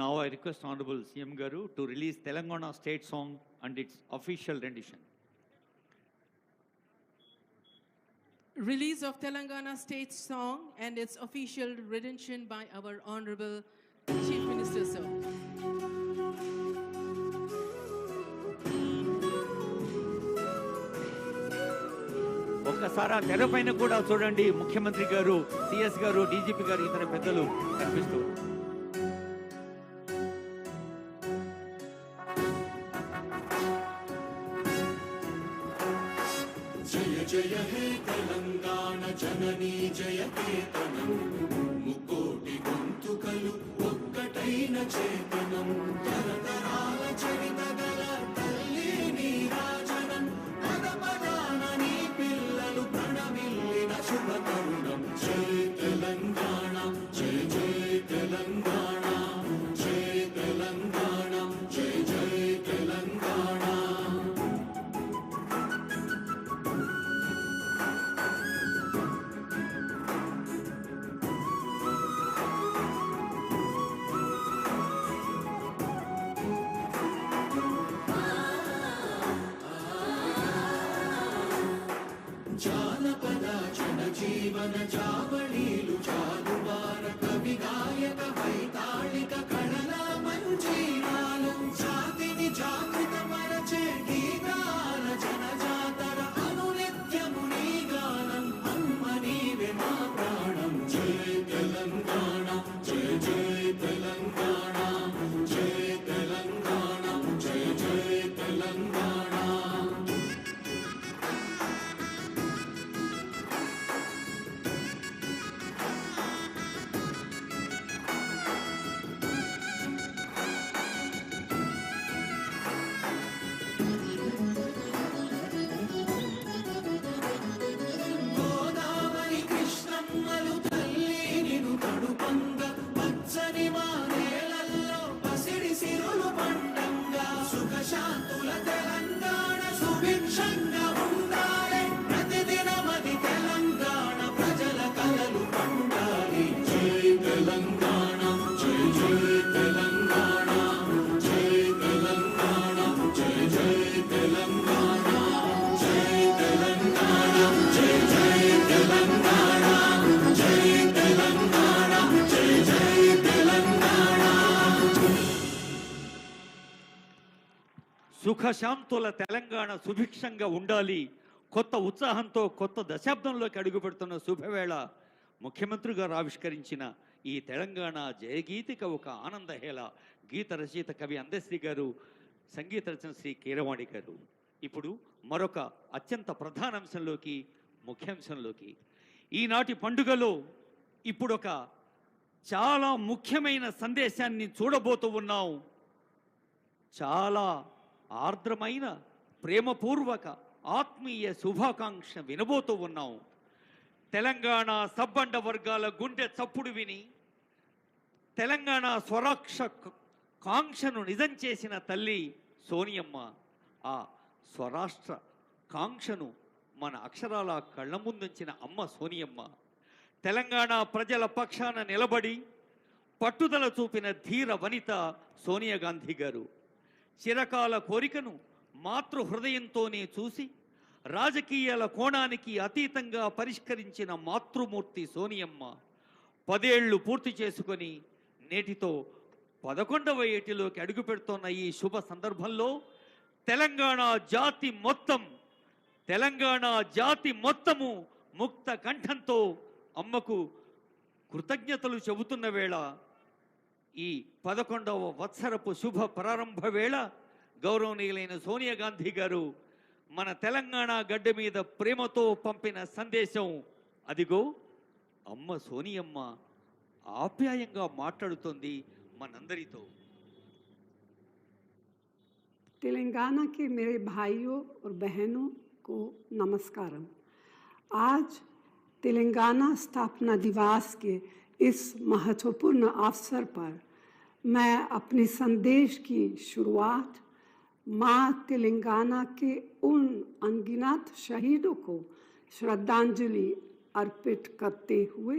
Now I request Honorable CM Garu to release Telangana state song and its official rendition. Release of Telangana state song and its official rendition by our Honorable Chief Minister, sir. ఒక్కసారి తెరపైన కూడా చూడండి, ముఖ్యమంత్రి గారు, సిఎస్ గారు, DGP గారు, ఇతర పెద్దలు కనిపిస్తూ. జయ జయ హే తెలంగాణ జననీ జయ కేతనం, ముకోటి గొంతుకలు ఒక్కటైన చేతనం, తరతరాల చరిత గల తల్లి నీరాజనం, పద పదాన నీ పిల్లలు ప్రణమిల్లిన శుభ తరుణం. జయ తెలంగాణ, జయ జయ తెలంగాణ, జయ తెలంగాణ, జయ జయ తెలంగాణ. జానపద జనజీవన జావళీలు జాలువార కవి గాయక వైతాళిక కళల మంజీరాలు, జాతిని జాగృత పరచే గీతాల జనజాతర అనునిత్యము నీ గానం, అమ్మ నీవే మా ప్రాణం. జయ తెలంగాణ, జయ జయ తెలంగాణ, జయ తెలంగాణ, జయ జయ తెలంగాణ. గోదావరి కృష్ణమ్మలు తల్లి నిను తడుపంగ, పచ్చని మా నేలల్లో పసిడి సిరులు పండంగా, సుఖశాంతుల తెలంగాణ సుభిక్షంగా ఉండాలి, ప్రతిదినమది తెలంగాణ ప్రజల కలలు పండాలి. జై తెలంగాణ, జై జై తెలంగాణ, జై తెలంగాణ, జై జై తెలంగాణ, జై తెలంగాణ, జై జై తెలంగాణ, జై తెలంగాణ, జై జై తెలంగాణ. సుఖశాంతుల తెలంగాణ సుభిక్షంగా ఉండాలి. కొత్త ఉత్సాహంతో కొత్త దశాబ్దంలోకి అడుగుపెడుతున్న శుభవేళ ముఖ్యమంత్రి గారు ఆవిష్కరించిన ఈ తెలంగాణ జయగీతిక ఒక ఆనందహేళ. గీత రచయిత కవి అందశ్రీ గారు, సంగీత రచన శ్రీ కీరవాణి గారు. ఇప్పుడు మరొక అత్యంత ప్రధాన అంశంలోకి, ముఖ్యాంశంలోకి, ఈనాటి పండుగలో ఇప్పుడు ఒక చాలా ముఖ్యమైన సందేశాన్ని చూడబోతూ ఉన్నాం. చాలా ఆర్ద్రమైన ప్రేమపూర్వక ఆత్మీయ శుభాకాంక్ష వినబోతూ ఉన్నాం. తెలంగాణ సబ్బండ వర్గాల గుండె చప్పుడు విని తెలంగాణ స్వరాక్ష కాంక్షను నిజం చేసిన తల్లి సోనియమ్మ. ఆ స్వరాష్ట్ర కాంక్షను మన అక్షరాల కళ్ళ ముందుంచిన అమ్మ సోనియమ్మ. తెలంగాణ ప్రజల పక్షాన నిలబడి పట్టుదల చూపిన ధీర వనిత సోనియా గాంధీ గారు. చిరకాల కోరికను మాతృ హృదయంతోనే చూసి రాజకీయాల కోణానికి అతీతంగా పరిష్కరించిన మాతృమూర్తి సోనియమ్మ 10 ఏళ్లు పూర్తి చేసుకొని నేటితో 11వ ఏటిలోకి అడుగు పెడుతున్న ఈ శుభ సందర్భంలో తెలంగాణ జాతి మొత్తము ముక్త కంఠంతో అమ్మకు కృతజ్ఞతలు చెబుతున్న వేళ, ఈ 11వ వత్సరపు శుభ ప్రారంభ వేళ గౌరవనీయులైన సోనియా గాంధీ గారు మన తెలంగాణ గడ్డ మీద ప్రేమతో పంపిన సందేశం అదిగో. అమ్మ సోనియమ్మ ఆప్యాయంగా మాట్లాడుతోంది మనందరితో. तेलंगाना के मेरे भाइयों और बहनों को नमस्कारम। आज तेलंगाना स्थापना दिवस के इस महत्वपूर्ण अवसर पर मैं अपने संदेश की शुरुआत माँ तेलंगाना के उन अनगिनत शहीदों को श्रद्धांजलि अर्पित करते हुए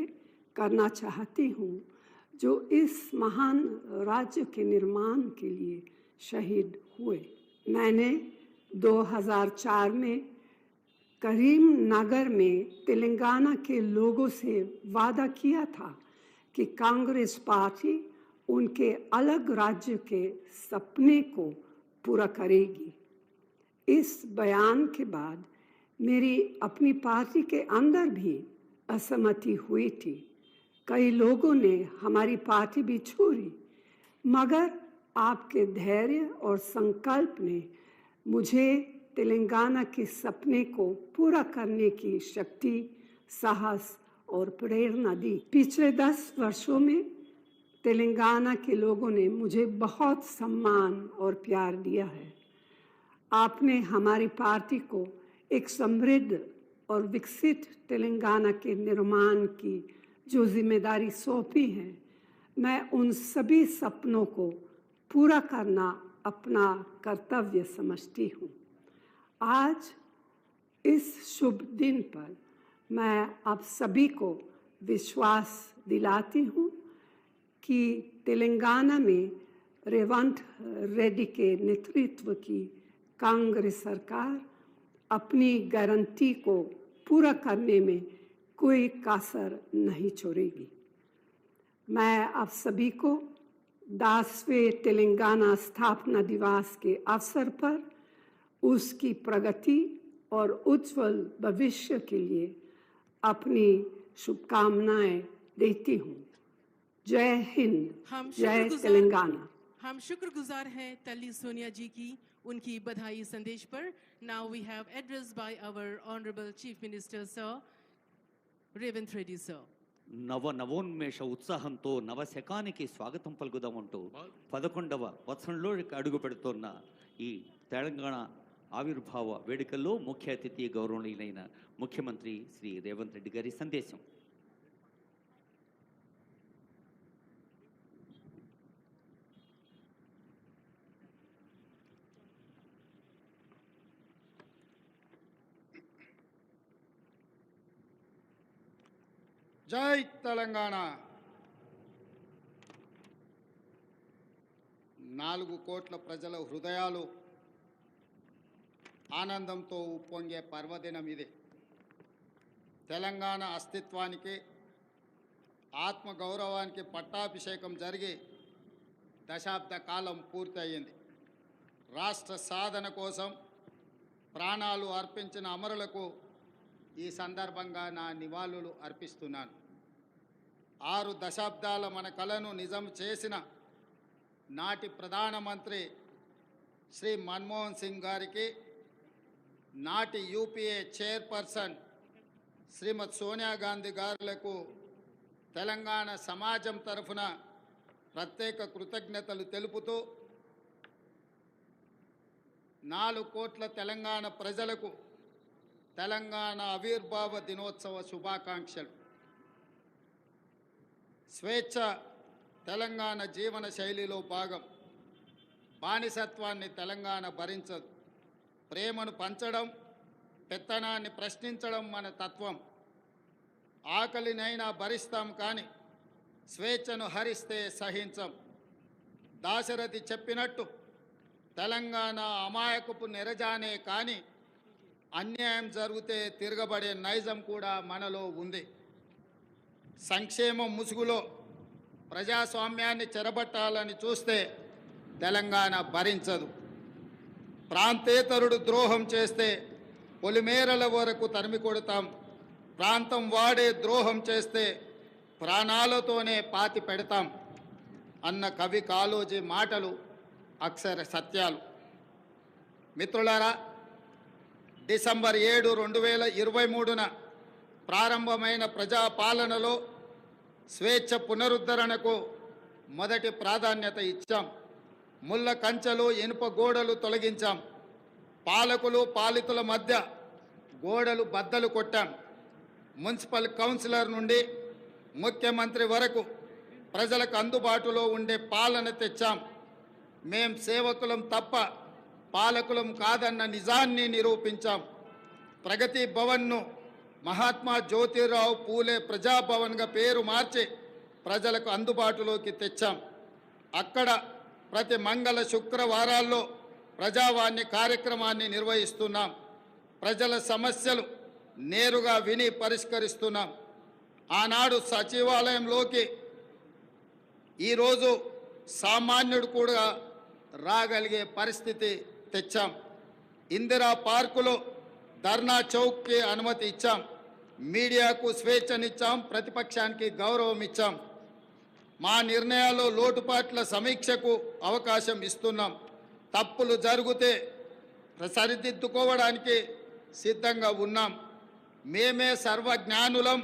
करना चाहती हूँ, जो इस महान राज्य के निर्माण के लिए शहीद हुए। मैंने 2004 में करीमनगर में तेलंगाना के लोगों से वादा किया था कि कांग्रेस पार्टी उनके अलग राज्य के सपने को पूरा करेगी। इस बयान के बाद मेरी अपनी पार्टी के अंदर भी असहमति हुई थी। कई लोगों ने हमारी पार्टी भी छोड़ी, मगर आपके धैर्य और संकल्प ने मुझे तेलंगाना के सपने को पूरा करने की शक्ति, साहस और प्रेरणा दी। पिछले 10 वर्षों में तेलंगाना के लोगों ने मुझे बहुत सम्मान और प्यार दिया है। आपने हमारी पार्टी को एक समृद्ध और विकसित तेलंगाना के निर्माण की जो जिम्मेदारी सौंपी है, मैं उन सभी सपनों को पूरा करना अपना कर्तव्य समझती हूँ। आज इस शुभ दिन पर मैं आप सभी को विश्वास दिलाती हूँ कि तेलंगाना में रेवंत रेड्डी के नेतृत्व की कांग्रेस सरकार अपनी गारंटी को पूरा करने में कोई कसर नहीं छोड़ेगी। मैं आप सभी को 10वें तेलंगाना स्थापना दिवस के अवसर पर उसकी प्रगति और उज्जवल भविष्य के लिए अपनी शुभकामनाएं देती हूँ। जय हिंद, जय तेलंगाना। हम शुक्रगुजार हैं तल्ली सोनिया जी की उनकी बधाई संदेश पर। Now we have address by our honourable chief minister sir Revanth Reddy sir. నవోన్మేష ఉత్సాహంతో నవశకానికి స్వాగతం పలుకుదామంటూ 11వ వత్సరంలో అడుగు పెడుతున్న ఈ తెలంగాణ ఆవిర్భావ వేడుకల్లో ముఖ్య అతిథి గౌరవనీయులైన ముఖ్యమంత్రి శ్రీ రేవంత్ రెడ్డి గారి సందేశం. జై తెలంగాణ. 4 కోట్ల ప్రజల హృదయాలు ఆనందంతో ఉప్పొంగే పర్వదినం ఇది. తెలంగాణ అస్తిత్వానికి, ఆత్మగౌరవానికి పట్టాభిషేకం జరిగి దశాబ్ద కాలం పూర్తయింది. రాష్ట్ర సాధన కోసం ప్రాణాలు అర్పించిన అమరులకు ఈ సందర్భంగా నా నివాళులు అర్పిస్తున్నాను. 6 దశాబ్దాల మన కలను నిజం చేసిన నాటి ప్రధానమంత్రి శ్రీ మన్మోహన్ సింగ్ గారికి, నాటి యూపీఏ చైర్పర్సన్ శ్రీమతి సోనియా గాంధీ గారులకు తెలంగాణ సమాజం తరఫున ప్రత్యేక కృతజ్ఞతలు తెలుపుతూ 4 కోట్ల తెలంగాణ ప్రజలకు తెలంగాణ ఆవిర్భావ దినోత్సవ శుభాకాంక్షలు. స్వేచ్ఛ తెలంగాణ జీవన శైలిలో భాగం. బానిసత్వాన్ని తెలంగాణ భరించదు. ప్రేమను పంచడం, పెత్తనాన్ని ప్రశ్నించడం మన తత్వం. ఆకలినైనా భరిస్తాం కానీ స్వేచ్ఛను హరిస్తే సహించం. దాశరథి చెప్పినట్టు తెలంగాణ అమాయకపు నెరజానే కానీ అన్యాయం జరిగితే తిరగబడే నైజం కూడా మనలో ఉంది. సంక్షేమం ముసుగులో ప్రజాస్వామ్యాన్ని చెరబట్టాలని చూస్తే తెలంగాణ భరించదు. ప్రాంతేతరుడు ద్రోహం చేస్తే పొలిమేరల వరకు తరిమి కొడతాం. ప్రాంతం వాడే ద్రోహం చేస్తే ప్రాణాలతోనే పాతి పెడతాం అన్న కవి కాళోజీ మాటలు అక్షర సత్యాలు. మిత్రులారా, డిసెంబర్ 7, 2023న ప్రారంభమైన ప్రజాపాలనలో స్వేచ్ఛ పునరుద్ధరణకు మొదటి ప్రాధాన్యత ఇచ్చాం. ముళ్ళ కంచెలు, ఇనుప గోడలు తొలగించాం. పాలకులు పాలితుల మధ్య గోడలు బద్దలు కొట్టాం. మున్సిపల్ కౌన్సిలర్ నుండి ముఖ్యమంత్రి వరకు ప్రజలకు అందుబాటులో ఉండే పాలన తెచ్చాం. మేం సేవకులం తప్ప పాలకులం కాదన్న నిజాన్ని నిరూపించాం. ప్రగతి భవన్ను మహాత్మా జ్యోతిరావు పూలే ప్రజాభవన్గా పేరు మార్చి ప్రజలకు అందుబాటులోకి తెచ్చాం. అక్కడ ప్రతి మంగళ శుక్రవారాల్లో ప్రజావాణి కార్యక్రమాన్ని నిర్వహిస్తున్నాం. ప్రజల సమస్యలు నేరుగా విని పరిష్కరిస్తున్నాం. ఆనాడు సచివాలయంలోకి ఈరోజు సామాన్యుడు కూడా రాగలిగే పరిస్థితి తెచ్చాం. ఇందిరా పార్కులో ధర్నా చౌక్కి అనుమతి ఇచ్చాం. మీడియాకు స్వేచ్ఛనిచ్చాం. ప్రతిపక్షానికి గౌరవం ఇచ్చాం. మా నిర్ణయాల్లో లోటుపాట్ల సమీక్షకు అవకాశం ఇస్తున్నాం. తప్పులు జరిగితే సరిదిద్దుకోవడానికి సిద్ధంగా ఉన్నాం. మేమే సర్వజ్ఞానులం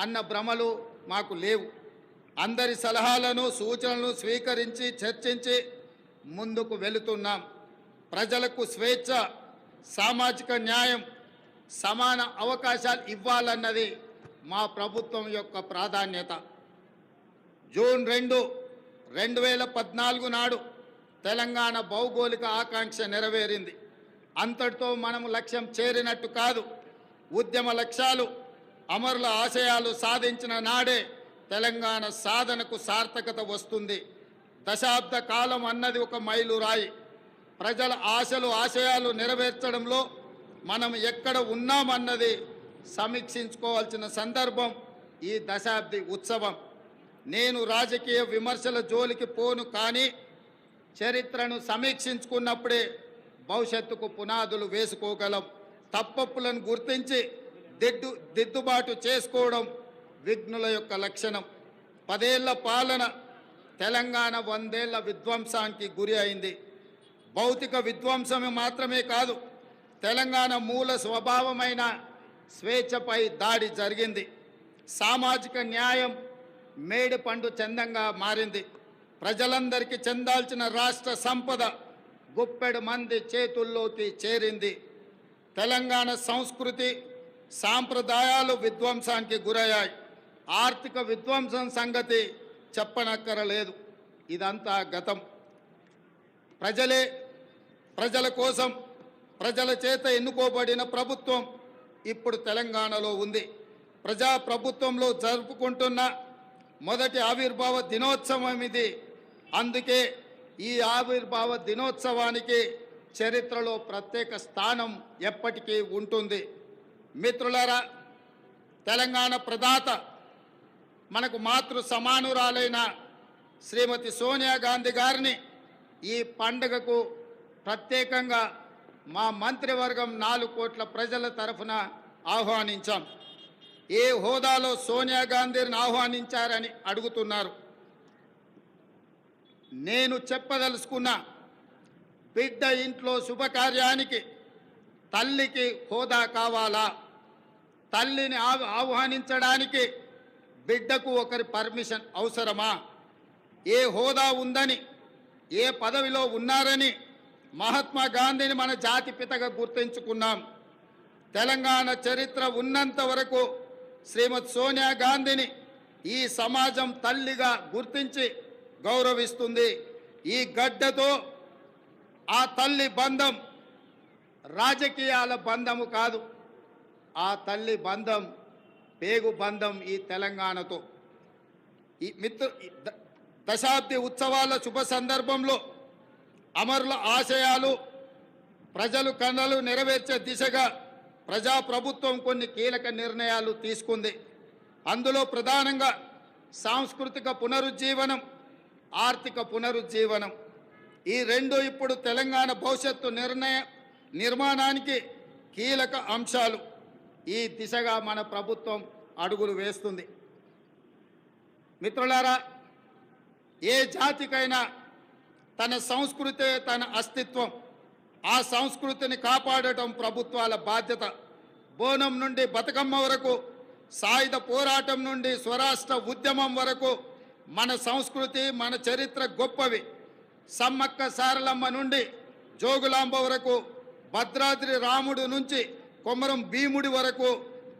అన్న భ్రమలు మాకు లేవు. అందరి సలహాలను సూచనలను స్వీకరించి చర్చించి ముందుకు వెళుతున్నాం. ప్రజలకు స్వేచ్ఛ, సామాజిక న్యాయం, సమాన అవకాశాలు ఇవ్వాలన్నది మా ప్రభుత్వం యొక్క ప్రాధాన్యత. జూన్ 2, 2014 నాడు తెలంగాణ భౌగోళిక ఆకాంక్ష నెరవేరింది. అంతటితో మనము లక్ష్యం చేరినట్టు కాదు. ఉద్యమ లక్ష్యాలు, అమరుల ఆశయాలు సాధించిన నాడే తెలంగాణ సాధనకు సార్థకత వస్తుంది. దశాబ్ద కాలం అన్నది ఒక మైలురాయి. ప్రజల ఆశలు, ఆశయాలు నెరవేర్చడంలో మనం ఎక్కడ ఉన్నామన్నది సమీక్షించుకోవాల్సిన సందర్భం ఈ దశాబ్ది ఉత్సవం. నేను రాజకీయ విమర్శల జోలికి పోను, కానీ చరిత్రను సమీక్షించుకున్నప్పుడే భవిష్యత్తుకు పునాదులు వేసుకోగలం. తప్పప్పులను గుర్తించి దిద్దుబాటు చేసుకోవడం విఘ్నుల యొక్క లక్షణం. 10 ఏళ్ల పాలన తెలంగాణ 100 ఏళ్ల విధ్వంసానికి గురి అయింది. భౌతిక విధ్వంసమే మాత్రమే కాదు, తెలంగాణ మూల స్వభావమైన స్వేచ్ఛపై దాడి జరిగింది. సామాజిక న్యాయం మేడి పండు చందంగా మారింది. ప్రజలందరికీ చెందాల్సిన రాష్ట్ర సంపద గుప్పెడు మంది చేతుల్లోకి చేరింది. తెలంగాణ సంస్కృతి, సాంప్రదాయాలు విధ్వంసానికి గురయ్యాయి. ఆర్థిక విధ్వంసం సంగతి చెప్పనక్కరలేదు. ఇదంతా గతం. ప్రజలే, ప్రజల కోసం, ప్రజల చేత ఎన్నుకోబడిన ప్రభుత్వం ఇప్పుడు తెలంగాణలో ఉంది. ప్రజాప్రభుత్వంలో జరుపుకుంటున్న మొదటి ఆవిర్భావ దినోత్సవం ఇది. అందుకే ఈ ఆవిర్భావ దినోత్సవానికి చరిత్రలో ప్రత్యేక స్థానం ఎప్పటికీ ఉంటుంది. మిత్రులారా, తెలంగాణ ప్రదాత, మనకు మాతృ సమానురాలైన శ్రీమతి సోనియా గాంధీ గారిని ఈ పండుగకు ప్రత్యేకంగా మా మంత్రివర్గం 4 కోట్ల ప్రజల తరఫున ఆహ్వానించాం. ఏ హోదాలో సోనియా గాంధీని ఆహ్వానించారని అడుగుతున్నారు. నేను చెప్పదలుచుకున్న, బిడ్డ ఇంట్లో శుభకార్యానికి తల్లికి హోదా కావాలా? తల్లిని ఆహ్వానించడానికి బిడ్డకు ఒకరి పర్మిషన్ అవసరమా? ఏ హోదా ఉందని, ఏ పదవిలో ఉన్నారని మహాత్మా గాంధీని మన జాతిపితగా గుర్తించుకున్నాం. తెలంగాణ చరిత్ర ఉన్నంత వరకు శ్రీమతి సోనియా గాంధీని ఈ సమాజం తల్లిగా గుర్తించి గౌరవిస్తుంది. ఈ గడ్డతో ఆ తల్లి బంధం రాజకీయాల బంధము కాదు, ఆ తల్లి బంధం పేగు బంధం ఈ తెలంగాణతో. ఈ దశాబ్ది ఉత్సవాల శుభ సందర్భంలో అమరుల ఆశయాలు ప్రజలు కళలు నెరవేర్చే దిశగా ప్రజాప్రభుత్వం కొన్ని కీలక నిర్ణయాలు తీసుకుంది. అందులో ప్రధానంగా సాంస్కృతిక పునరుజ్జీవనం, ఆర్థిక పునరుజ్జీవనం, ఈ రెండు ఇప్పుడు తెలంగాణ భవిష్యత్తు నిర్మాణానికి కీలక అంశాలు. ఈ దిశగా మన ప్రభుత్వం అడుగులు వేస్తుంది. మిత్రులారా, ఏ జాతికైనా తన సంస్కృతే తన అస్తిత్వం. ఆ సంస్కృతిని కాపాడటం ప్రభుత్వాల బాధ్యత. బోనం నుండి బతుకమ్మ వరకు, సాయుధ పోరాటం నుండి స్వరాష్ట్ర ఉద్యమం వరకు మన సంస్కృతి, మన చరిత్ర గొప్పవి. సమ్మక్క సారలమ్మ నుండి జోగులాంబ వరకు, భద్రాద్రి రాముడు నుంచి కొమరం భీముడి వరకు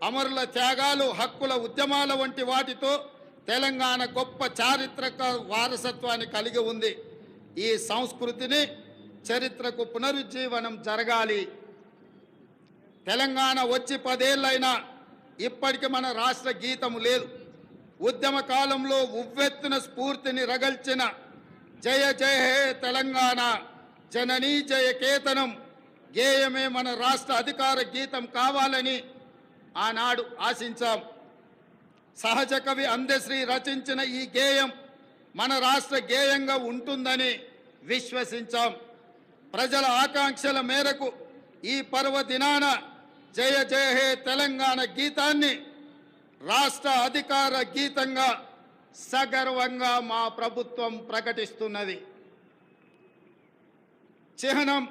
అమరుల త్యాగాలు, హక్కుల ఉద్యమాల వంటి వాటితో తెలంగాణ గొప్ప చారిత్రక వారసత్వాన్ని కలిగి ఉంది. ఈ సంస్కృతిని, చరిత్రకు పునరుజ్జీవనం జరగాలి. తెలంగాణ వచ్చి 10 ఏళ్ళైనా ఇప్పటికి మన రాష్ట్ర గీతము లేదు. ఉద్యమ కాలంలో ఉవ్వెత్తున స్ఫూర్తిని రగల్చిన జయ జయ హే తెలంగాణ జననీ జయ కేతనం గేయమే మన రాష్ట్ర అధికార గీతం కావాలని ఆనాడు ఆశించాం. సహజ కవి అందశ్రీ రచించిన ఈ గేయం మన రాష్ట్ర గేయంగా ఉంటుందని విశ్వసించాం. ప్రజల ఆకాంక్షల మేరకు ఈ పర్వదినాన జయ జయ హే తెలంగాణ గీతాన్ని రాష్ట్ర అధికార గీతంగా సగర్వంగా మా ప్రభుత్వం ప్రకటిస్తున్నది. చిహ్నం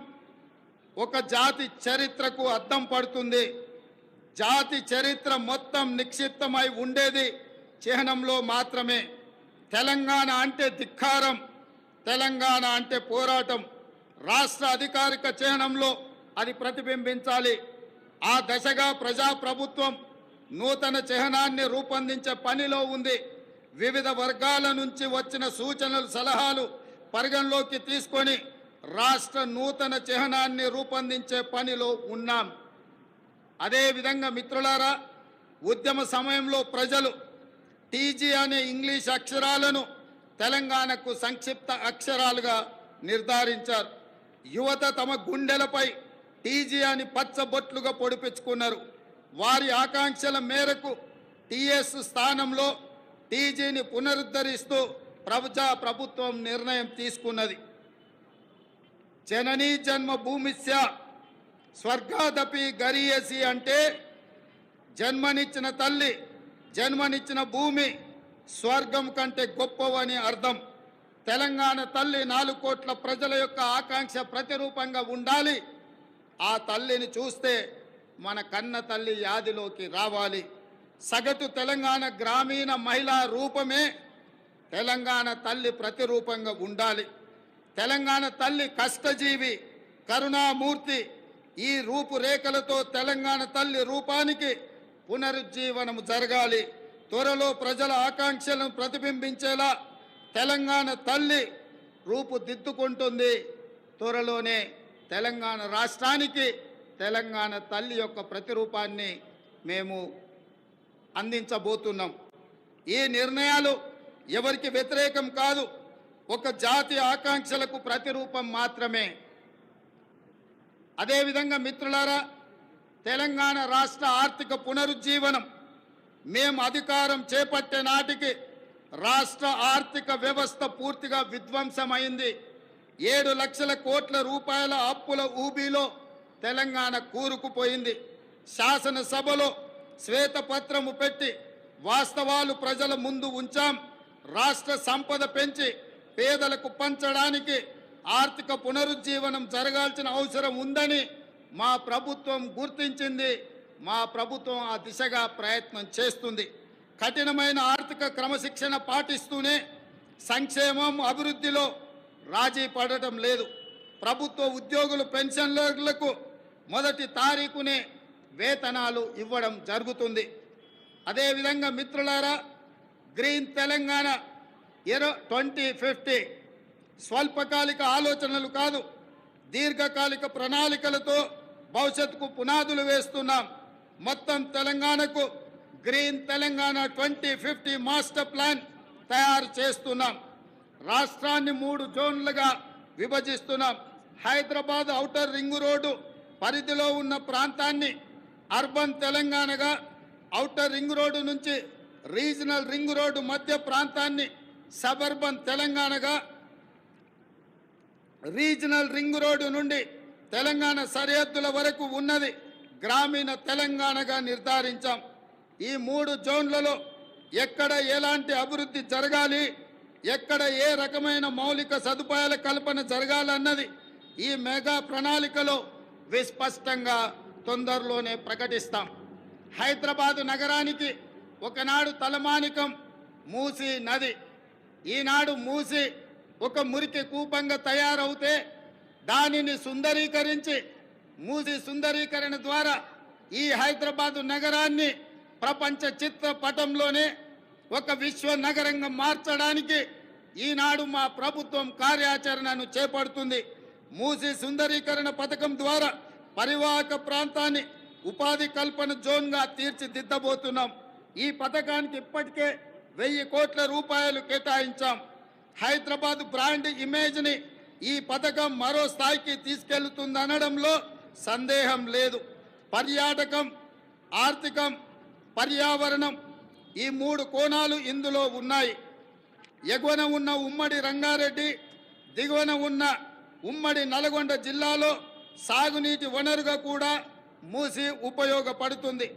ఒక జాతి చరిత్రకు అద్దం పడుతుంది. జాతి చరిత్ర మొత్తం నిక్షిప్తమై ఉండేది చిహ్నంలో మాత్రమే. తెలంగాణ అంటే ధిక్కారం, తెలంగాణ అంటే పోరాటం. రాష్ట్ర అధికారిక చిహ్నంలో అది ప్రతిబింబించాలి. ఆ దశగా ప్రజాప్రభుత్వం నూతన చిహ్నాన్ని రూపొందించే పనిలో ఉంది. వివిధ వర్గాల నుంచి వచ్చిన సూచనలు, సలహాలు పరిగణలోకి తీసుకొని రాష్ట్ర నూతన చిహ్నాన్ని రూపొందించే పనిలో ఉన్నాం. అదేవిధంగా మిత్రులారా, ఉద్యమ సమయంలో ప్రజలు టీజీ అనే ఇంగ్లీష్ అక్షరాలను తెలంగాణకు సంక్షిప్త అక్షరాలుగా నిర్ధారించారు. యువత తమ గుండెలపై టీజీ అని పచ్చబొట్లుగా పొడిపించుకున్నారు. వారి ఆకాంక్షల మేరకు టీఎస్ స్థానంలో టీజీని పునరుద్ధరిస్తూ ప్రభుత్వం నిర్ణయం తీసుకున్నది. జననీ జన్మభూమిస్య స్వర్గాదపి గరీయసి అంటే జన్మనిచ్చిన తల్లి, జన్మనిచ్చిన భూమి స్వర్గం కంటే గొప్పవని అర్థం. తెలంగాణ తల్లి 4 కోట్ల ప్రజల యొక్క ఆకాంక్ష ప్రతిరూపంగా ఉండాలి. ఆ తల్లిని చూస్తే మన కన్న తల్లి యాదిలోకి రావాలి. సగటు తెలంగాణ గ్రామీణ మహిళా రూపమే తెలంగాణ తల్లి ప్రతిరూపంగా ఉండాలి. తెలంగాణ తల్లి కష్టజీవి, కరుణామూర్తి. ఈ రూపురేఖలతో తెలంగాణ తల్లి రూపానికి పునరుజ్జీవనం జరగాలి. త్వరలో ప్రజల ఆకాంక్షలను ప్రతిబింబించేలా తెలంగాణ తల్లి రూపుదిద్దుకుంటుంది. త్వరలోనే తెలంగాణ రాష్ట్రానికి తెలంగాణ తల్లి యొక్క ప్రతిరూపాన్ని మేము అందించబోతున్నాం. ఈ నిర్ణయాలు ఎవరికి వ్యతిరేకం కాదు, ఒక జాతి ఆకాంక్షలకు ప్రతిరూపం మాత్రమే. అదేవిధంగా మిత్రులారా, తెలంగాణ రాష్ట్ర ఆర్థిక పునరుజ్జీవనం మేము అధికారం చేపట్టే నాటికి రాష్ట్ర ఆర్థిక వ్యవస్థ పూర్తిగా విధ్వంసమైంది. 7 లక్షల కోట్ల రూపాయల అప్పుల ఊబిలో తెలంగాణ కూరుకుపోయింది. శాసనసభలో శ్వేతపత్రము పెట్టి వాస్తవాలు ప్రజల ముందు ఉంచాం. రాష్ట్ర సంపద పెంచి పేదలకు పంచడానికి ఆర్థిక పునరుజ్జీవనం జరగాల్సిన అవసరం ఉందని మా ప్రభుత్వం గుర్తించింది. మా ప్రభుత్వం ఆ దిశగా ప్రయత్నం చేస్తుంది. కఠినమైన ఆర్థిక క్రమశిక్షణ పాటిస్తూనే సంక్షేమం అభివృద్ధిలో రాజీ పడటం లేదు. ప్రభుత్వ ఉద్యోగులు పెన్షన్లకు మొదటి తారీఖునే వేతనాలు ఇవ్వడం జరుగుతుంది. అదేవిధంగా మిత్రులారా, గ్రీన్ తెలంగాణ 2050 స్వల్పకాలిక ఆలోచనలు కాదు, దీర్ఘకాలిక ప్రణాళికలతో భవిష్యత్తుకు పునాదులు వేస్తున్నాం. మొత్తం తెలంగాణకు గ్రీన్ తెలంగాణ 2050 మాస్టర్ ప్లాన్ తయారు చేస్తున్నాం. రాష్ట్రాన్ని 3 జోన్లుగా విభజిస్తున్నాం. హైదరాబాద్ ఔటర్ రింగ్ రోడ్డు పరిధిలో ఉన్న ప్రాంతాన్ని అర్బన్ తెలంగాణగా, ఔటర్ రింగ్ రోడ్డు నుంచి రీజనల్ రింగ్ రోడ్డు మధ్య ప్రాంతాన్ని సబర్బన్ తెలంగాణగా, రీజనల్ రింగ్ రోడ్డు నుండి తెలంగాణ సరిహద్దుల వరకు ఉన్నది గ్రామీణ తెలంగాణగా నిర్ధారించాం. ఈ 3 జోన్లలో ఎక్కడ ఎలాంటి అభివృద్ధి జరగాలి, ఎక్కడ ఏ రకమైన మౌలిక సదుపాయాల కల్పన జరగాలన్నది ఈ మెగా ప్రణాళికలో విస్పష్టంగా తొందరలోనే ప్రకటిస్తాం. హైదరాబాదు నగరానికి ఒకనాడు తలమానికం మూసీ నది. ఈనాడు మూసీ ఒక మురికి కూపంగా తయారవుతే దానిని సుందరీకరించి, మూసీ సుందరీకరణ ద్వారా ఈ హైదరాబాదు నగరాన్ని ప్రపంచ చిత్రపటంలోనే ఒక విశ్వ నగరంగా మార్చడానికి ఈనాడు మా ప్రభుత్వం కార్యాచరణను చేపడుతుంది. మూసీ సుందరీకరణ పథకం ద్వారా పరివాహక ప్రాంతాన్ని ఉపాధి కల్పన జోన్గా తీర్చిదిద్దబోతున్నాం. ఈ పథకానికి ఇప్పటికే 1000 కోట్ల రూపాయలు కేటాయించాం. హైదరాబాద్ బ్రాండ్ ఇమేజ్ని ఈ పథకం మరో స్థాయికి తీసుకెళ్తుందనడంలో సందేహం లేదు. పర్యాటకం, ఆర్థికం, పర్యావరణం ఈ 3 కోణాలు ఇందులో ఉన్నాయి. ఎగువన ఉన్న ఉమ్మడి రంగారెడ్డి, దిగువన ఉన్న ఉమ్మడి నల్గొండ జిల్లాలో సాగునీటి వనరుగా కూడా మూసీ ఉపయోగపడుతుంది.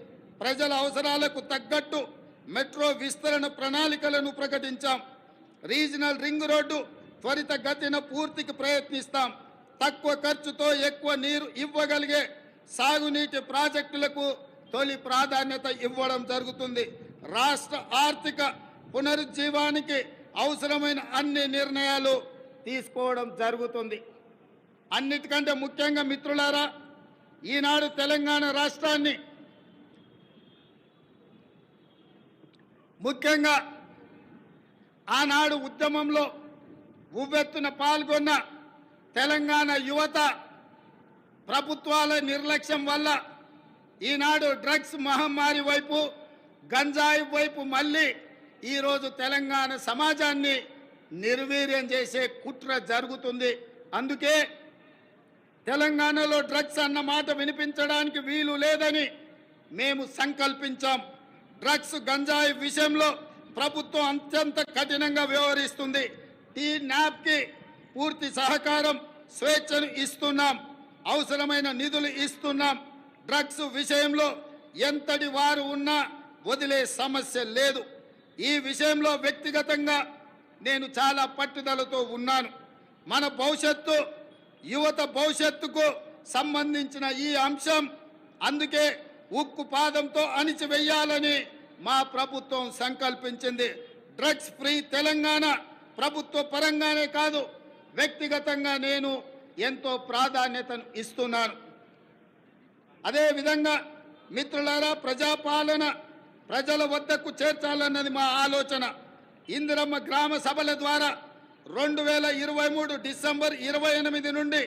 ప్రజల అవసరాలకు తగ్గట్టు మెట్రో విస్తరణ ప్రణాళికలను ప్రకటించాం. రీజనల్ రింగ్ రోడ్డు త్వరితగతిన పూర్తికి ప్రయత్నిస్తాం. తక్కువ ఖర్చుతో ఎక్కువ నీరు ఇవ్వగలిగే సాగునీటి ప్రాజెక్టులకు తొలి ప్రాధాన్యత ఇవ్వడం జరుగుతుంది. రాష్ట్ర ఆర్థిక పునరుజ్జీవానికి అవసరమైన అన్ని నిర్ణయాలు తీసుకోవడం జరుగుతుంది. అన్నిటికంటే ముఖ్యంగా మిత్రులారా, ఈనాడు తెలంగాణ రాష్ట్రాన్ని ముఖ్యంగా ఆనాడు ఉద్యమంలో ఉవ్వెత్తున పాల్గొన్న తెలంగాణ యువత ప్రభుత్వాల నిర్లక్ష్యం వల్ల ఈనాడు డ్రగ్స్ మహమ్మారి వైపు, గంజాయి వైపు మళ్ళీ ఈరోజు తెలంగాణ సమాజాన్ని నిర్వీర్యం చేసే కుట్ర జరుగుతుంది. అందుకే తెలంగాణలో డ్రగ్స్ అన్న మాట వినిపించడానికి వీలు లేదని మేము సంకల్పించాం. డ్రగ్స్, గంజాయి విషయంలో ప్రభుత్వం అత్యంత కఠినంగా వ్యవహరిస్తుంది. టీ-న్యాప్కి పూర్తి సహకారం, స్వేచ్ఛను ఇస్తున్నాం. అవసరమైన నిధులు ఇస్తున్నాం. డ్రగ్స్ విషయంలో ఎంతటి వారు ఉన్నా వదిలే సమస్య లేదు. ఈ విషయంలో వ్యక్తిగతంగా నేను చాలా పట్టుదలతో ఉన్నాను. మన భవిష్యత్తు, యువత భవిష్యత్తుకు సంబంధించిన ఈ అంశం అందుకే ఉక్కు పాదంతో అణిచివేయాలని మా ప్రభుత్వం సంకల్పించింది. డ్రగ్స్ ఫ్రీ తెలంగాణ ప్రభుత్వ పరంగానే కాదు, వ్యక్తిగతంగా నేను ఎంతో ప్రాధాన్యతను ఇస్తున్నాను. అదేవిధంగా మిత్రులారా, ప్రజాపాలన ప్రజల వద్దకు చేర్చాలన్నది మా ఆలోచన. ఇందిరమ్మ గ్రామ సభల ద్వారా 2023 డిసెంబర్ 28 నుండి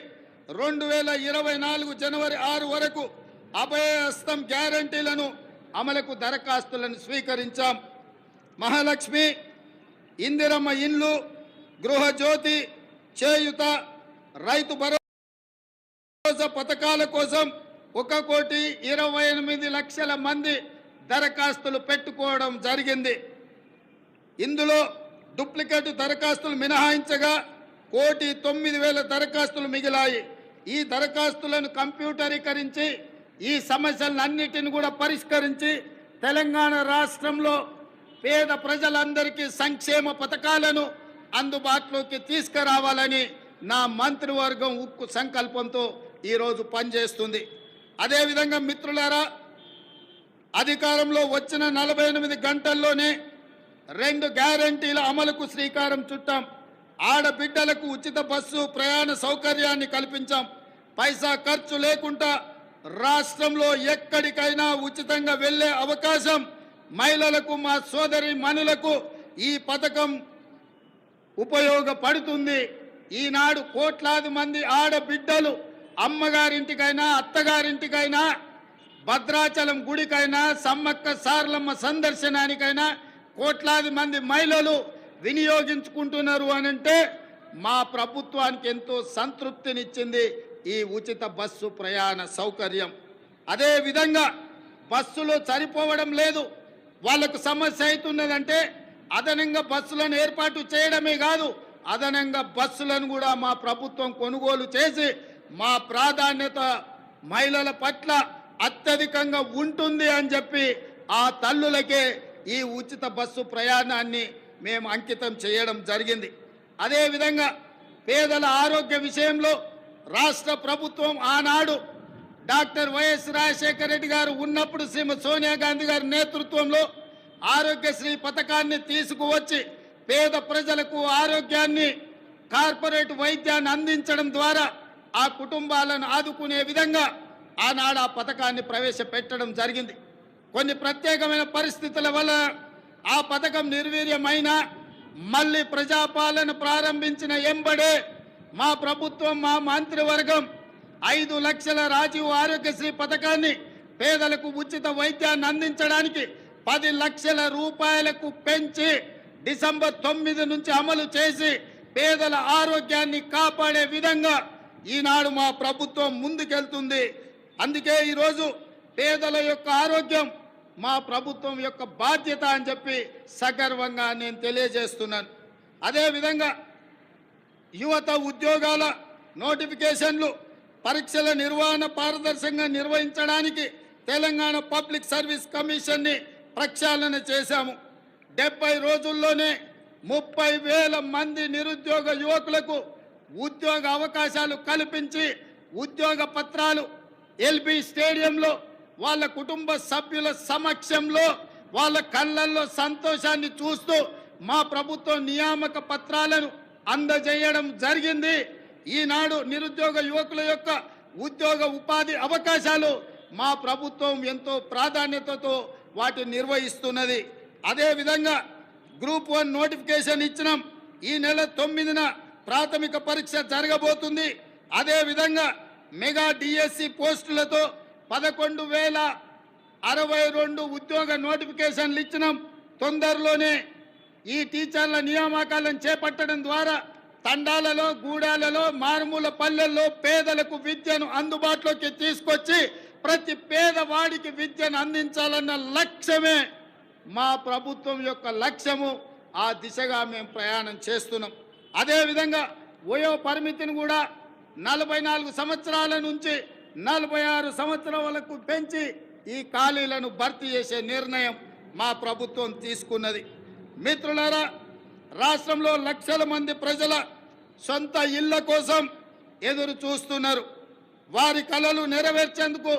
2024 జనవరి 6 వరకు అభయహస్తం గ్యారంటీలను అమలుకు దరఖాస్తులను స్వీకరించాం. మహాలక్ష్మి, ఇందిరమ్మ ఇల్లు, గృహజ్యోతి, చేయుత, రైతు భరోసా పథకాల కోసం 1,28,00,000 మంది దరఖాస్తులు పెట్టుకోవడం జరిగింది. ఇందులో డూప్లికేట్ దరఖాస్తులు మినహాయించగా 1,09,000 దరఖాస్తులు మిగిలాయి. ఈ దరఖాస్తులను కంప్యూటరీకరించి ఈ సమస్యలన్నిటిని కూడా పరిష్కరించి తెలంగాణ రాష్ట్రంలో పేద ప్రజలందరికీ సంక్షేమ పథకాలను అందుబాటులోకి తీసుకురావాలని నా మంత్రివర్గం ఉక్కు సంకల్పంతో ఈరోజు పనిచేస్తుంది. అదేవిధంగా మిత్రులారా, అధికారంలో వచ్చిన 48 గంటల్లోనే 2 గ్యారంటీల అమలుకు శ్రీకారం చుట్టాం. ఆడబిడ్డలకు ఉచిత బస్సు ప్రయాణ సౌకర్యాన్ని కల్పించాం. పైసా ఖర్చు లేకుండా రాష్ట్రంలో ఎక్కడికైనా ఉచితంగా వెళ్ళే అవకాశం మహిళలకు, మా సోదరి మనులకు ఈ పథకం ఉపయోగపడుతుంది. ఈనాడు కోట్లాది మంది ఆడబిడ్డలు అమ్మగారింటికైనా, అత్తగారింటికైనా, భద్రాచలం గుడికైనా, సమ్మక్క సారలమ్మ సందర్శనానికైనా కోట్లాది మంది మహిళలు వినియోగించుకుంటున్నారు అనంటే మా ప్రభుత్వానికి ఎంతో సంతృప్తినిచ్చింది ఈ ఉచిత బస్సు ప్రయాణ సౌకర్యం. అదే విధంగా బస్సులు సరిపోవడం లేదు, వాళ్ళకు సమస్య అవుతున్నదంటే అదనంగా బస్సులను ఏర్పాటు చేయడమే కాదు, అదనంగా బస్సులను కూడా మా ప్రభుత్వం కొనుగోలు చేసి మా ప్రాధాన్యత మహిళల పట్ల అత్యధికంగా ఉంటుంది అని చెప్పి ఆ తల్లులకే ఈ ఉచిత బస్సు ప్రయాణాన్ని మేము అంకితం చేయడం జరిగింది. అదేవిధంగా పేదల ఆరోగ్య విషయంలో రాష్ట్ర ప్రభుత్వం ఆనాడు డాక్టర్ వైఎస్ రాజశేఖర రెడ్డి గారు ఉన్నప్పుడు శ్రీమతి సోనియా గాంధీ గారి నేతృత్వంలో ఆరోగ్యశ్రీ పథకాన్ని తీసుకువచ్చి పేద ప్రజలకు ఆరోగ్యాన్ని, కార్పొరేట్ వైద్యాన్ని అందించడం ద్వారా ఆ కుటుంబాలను ఆదుకునే విధంగా ఆనాడు ఆ పథకాన్ని ప్రవేశపెట్టడం జరిగింది. కొన్ని ప్రత్యేకమైన పరిస్థితుల వల్ల ఆ పథకం నిర్వీర్యమైన మళ్ళీ ప్రజాపాలన ప్రారంభించిన ఎంబడే మా ప్రభుత్వం, మా మంత్రివర్గం 5 లక్షల రాజీవ్ ఆరోగ్యశ్రీ పథకాన్ని పేదలకు ఉచిత వైద్యాన్ని అందించడానికి 10 లక్షల రూపాయలకు పెంచి డిసెంబర్ 9 నుంచి అమలు చేసి పేదల ఆరోగ్యాన్ని కాపాడే విధంగా ఈనాడు మా ప్రభుత్వం ముందుకెళ్తుంది. అందుకే ఈరోజు పేదల యొక్క ఆరోగ్యం మా ప్రభుత్వం యొక్క బాధ్యత అని చెప్పి సగర్వంగా నేను తెలియజేస్తున్నాను. అదేవిధంగా యువత ఉద్యోగాల నోటిఫికేషన్లు, పరీక్షల నిర్వహణ పారదర్శకంగా నిర్వహించడానికి తెలంగాణ పబ్లిక్ సర్వీస్ కమిషన్ని ప్రక్షాళన చేశాము. 70 రోజుల్లోనే 30,000 మంది నిరుద్యోగ యువకులకు ఉద్యోగ అవకాశాలు కల్పించి ఉద్యోగ పత్రాలు ఎల్బీ స్టేడియంలో వాళ్ళ కుటుంబ సభ్యుల సమక్షంలో వాళ్ళ కళ్ళల్లో సంతోషాన్ని చూస్తూ మా ప్రభుత్వం నియామక పత్రాలను అందజేయడం జరిగింది. ఈనాడు నిరుద్యోగ యువకుల యొక్క ఉద్యోగ ఉపాధి అవకాశాలు మా ప్రభుత్వం ఎంతో ప్రాధాన్యతతో వాటిని నిర్వహిస్తున్నది. అదేవిధంగా గ్రూప్ 1 నోటిఫికేషన్ ఇచ్చినాం. ఈ నెల 9న ప్రాథమిక పరీక్ష జరగబోతుంది. అదేవిధంగా మెగా డిఎస్సి పోస్టులతో 11,062 ఉద్యోగ నోటిఫికేషన్లు ఇచ్చినాం. తొందరలోనే ఈ టీచర్ల నియామకాలను చేపట్టడం ద్వారా తండాలలో, గూడాలలో, మారుమూల పల్లెల్లో పేదలకు విద్యను అందుబాటులోకి తీసుకొచ్చి ప్రతి పేదవాడికి విద్యను అందించాలన్న లక్ష్యమే మా ప్రభుత్వం యొక్క లక్ష్యము. ఆ దిశగా మేము ప్రయాణం చేస్తున్నాం. అదేవిధంగా వయో పరిమితిని కూడా 44 సంవత్సరాల నుంచి 46 సంవత్సరాలకు పెంచి ఈ ఖాళీలను భర్తీ చేసే నిర్ణయం మా ప్రభుత్వం తీసుకున్నది. మిత్రులారా, రాష్ట్రంలో లక్షల మంది ప్రజల సొంత ఇళ్ల కోసం ఎదురు చూస్తున్నారు. వారి కలలు నెరవేర్చేందుకు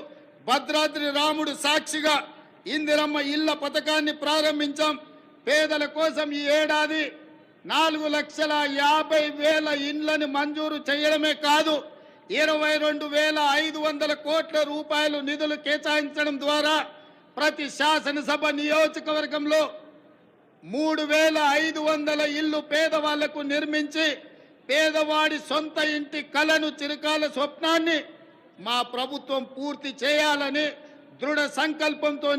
భద్రాద్రి రాముడు సాక్షిగా ఇందిరమ్మ ఇళ్ల పథకాన్ని ప్రారంభించాం. పేదల కోసం ఈ ఏడాది 4,50,000 ఇండ్లను మంజూరు చేయడమే కాదు, 22,500 కోట్ల రూపాయలు నిధులు కేటాయించడం ద్వారా ప్రతి శాసనసభ నియోజకవర్గంలో 3,500 ఇళ్లు పేదవాళ్లకు నిర్మించి పేదవాడి సొంత ఇంటి కలను, చిరకాల స్వప్నాన్ని మా ప్రభుత్వం పూర్తి చేయాలని దృఢ సంకల్పంతో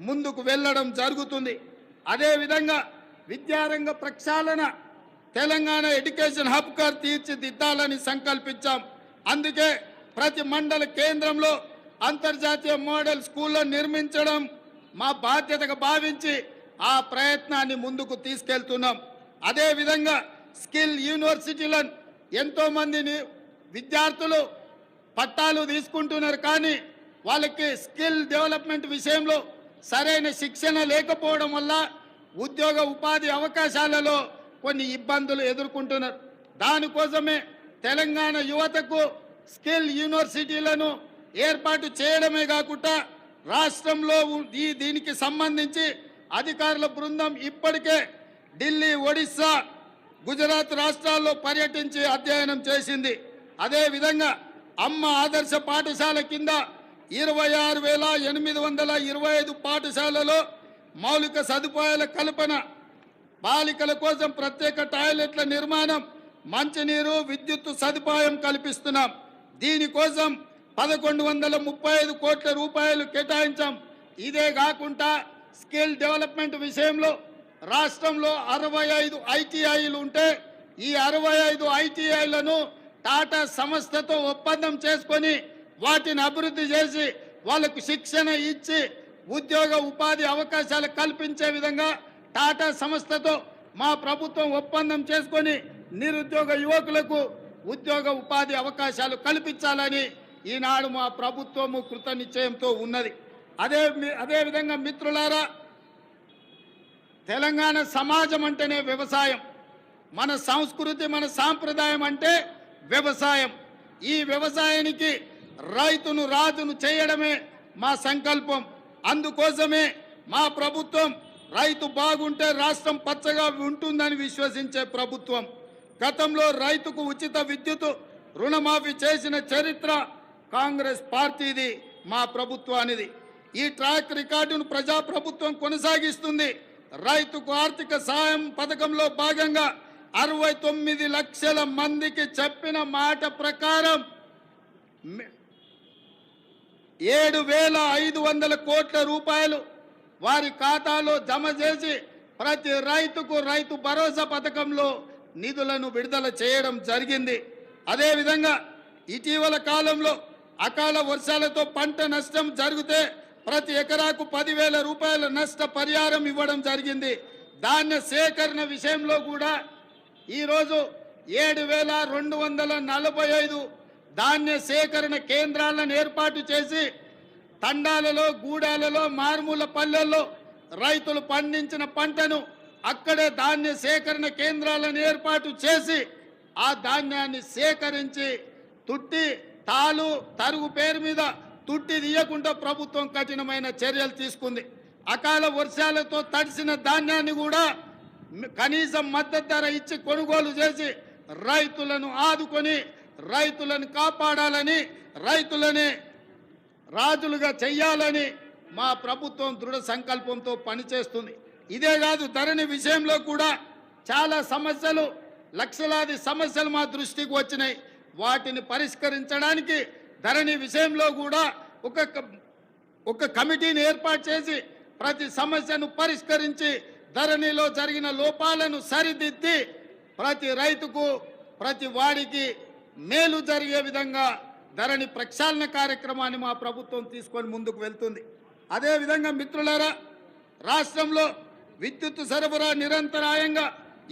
ముందుకు వెళ్ళడం జరుగుతుంది. అదేవిధంగా విద్యారంగ ప్రక్షాళన, తెలంగాణ ఎడ్యుకేషన్ హబ్గా తీర్చిదిద్దాలని సంకల్పించాం. అందుకే ప్రతి మండల కేంద్రంలో అంతర్జాతీయ మోడల్ స్కూళ్ళను నిర్మించడం మా బాధ్యతగా భావించి ఆ ప్రయత్నాన్ని ముందుకు తీసుకెళ్తున్నాం. అదేవిధంగా స్కిల్ యూనివర్సిటీలను ఎంతోమందిని విద్యార్థులు పట్టాలు తీసుకుంటున్నారు, కానీ వాళ్ళకి స్కిల్ డెవలప్మెంట్ విషయంలో సరైన శిక్షణ లేకపోవడం వల్ల ఉద్యోగ ఉపాధి అవకాశాలలో కొన్ని ఇబ్బందులు ఎదుర్కొంటున్నారు. దానికోసమే తెలంగాణ యువతకు స్కిల్ యూనివర్సిటీలను ఏర్పాటు చేయడమే కాకుండా రాష్ట్రంలో దీనికి సంబంధించి అధికారుల బృందం ఇప్పటికే ఢిల్లీ, ఒడిశా, గుజరాత్ రాష్ట్రాల్లో పర్యటించి అధ్యయనం చేసింది. అదేవిధంగా అమ్మ ఆదర్శ పాఠశాల కింద 26,825 పాఠశాలలో మౌలిక సదుపాయాల కల్పన, బాలికల కోసం ప్రత్యేక టాయిలెట్ల నిర్మాణం, మంచినీరు, విద్యుత్ సదుపాయం కల్పిస్తున్నాం. దీనికోసం 1135 కోట్ల రూపాయలు కేటాయించాం. ఇదే కాకుండా స్కిల్ డెవలప్మెంట్ విషయంలో రాష్ట్రంలో 65 ఐటీఐలు ఉంటే ఈ 65 ఐటీఐలను టాటా సంస్థతో ఒప్పందం చేసుకొని వాటిని అభివృద్ధి చేసి వాళ్ళకు శిక్షణ ఇచ్చి ఉద్యోగ ఉపాధి అవకాశాలు కల్పించే విధంగా టాటా సంస్థతో మా ప్రభుత్వం ఒప్పందం చేసుకొని నిరుద్యోగ యువకులకు ఉద్యోగ ఉపాధి అవకాశాలు కల్పించాలని ఈనాడు మా ప్రభుత్వము కృత నిశ్చయంతో ఉన్నది. అదేవిధంగా మిత్రులారా, తెలంగాణ సమాజం అంటేనే వ్యవసాయం. మన సంస్కృతి, మన సాంప్రదాయం అంటే వ్యవసాయం. ఈ వ్యవసాయానికి రైతును రాజును చేయడమే మా సంకల్పం. అందుకోసమే మా ప్రభుత్వం రైతు బాగుంటే రాష్ట్రం పచ్చగా ఉంటుందని విశ్వసించే ప్రభుత్వం. గతంలో రైతుకు ఉచిత విద్యుత్ రుణమాఫీ చేసిన చరిత్ర కాంగ్రెస్ పార్టీది, మా ప్రభుత్వానిది. ఈ ట్రాక్ రికార్డును ప్రజాప్రభుత్వం కొనసాగిస్తుంది. రైతుకు ఆర్థిక సాయం పథకంలో భాగంగా 69 లక్షల మందికి చెప్పిన మాట ప్రకారం 7,500 కోట్ల రూపాయలు వారి ఖాతాలో జమ చేసి ప్రతి రైతుకు రైతు భరోసా పథకంలో నిధులను విడుదల చేయడం జరిగింది. అదేవిధంగా ఇటీవల కాలంలో అకాల వర్షాలతో పంట నష్టం జరిగితే ప్రతి ఎకరాకు 10,000 రూపాయల నష్ట పరిహారం ఇవ్వడం జరిగింది. ధాన్య సేకరణ విషయంలో కూడా ఈరోజు 7,245 ధాన్య సేకరణ కేంద్రాలను ఏర్పాటు చేసి తండాలలో, గూడాలలో, మారుమూల పల్లెల్లో రైతులు పండించిన పంటను అక్కడే ధాన్య సేకరణ కేంద్రాలను ఏర్పాటు చేసి ఆ ధాన్యాన్ని సేకరించి తుట్టి, తాలు, తరుగు పేరు మీద తుట్టి తీయకుండా ప్రభుత్వం కఠినమైన చర్యలు తీసుకుంది. అకాల వర్షాలతో తడిసిన ధాన్యాన్ని కూడా కనీసం మద్దతు ధర ఇచ్చి కొనుగోలు చేసి రైతులను ఆదుకొని రైతులను కాపాడాలని, రైతులని రాజులుగా చెయ్యాలని మా ప్రభుత్వం దృఢ సంకల్పంతో పనిచేస్తుంది. ఇదే కాదు, ధరణి విషయంలో కూడా చాలా సమస్యలు, లక్షలాది సమస్యలు మా దృష్టికి వచ్చినాయి. వాటిని పరిష్కరించడానికి ధరణి విషయంలో కూడా ఒక కమిటీని ఏర్పాటు చేసి ప్రతి సమస్యను పరిష్కరించి ధరణిలో జరిగిన లోపాలను సరిదిద్ది ప్రతి రైతుకు, ప్రతి వాడికి మేలు జరిగే విధంగా ధరణి ప్రక్షాళన కార్యక్రమాన్ని మా ప్రభుత్వం తీసుకొని ముందుకు వెళ్తుంది. అదేవిధంగా మిత్రులారా, రాష్ట్రంలో విద్యుత్ సరఫరా నిరంతరాయంగా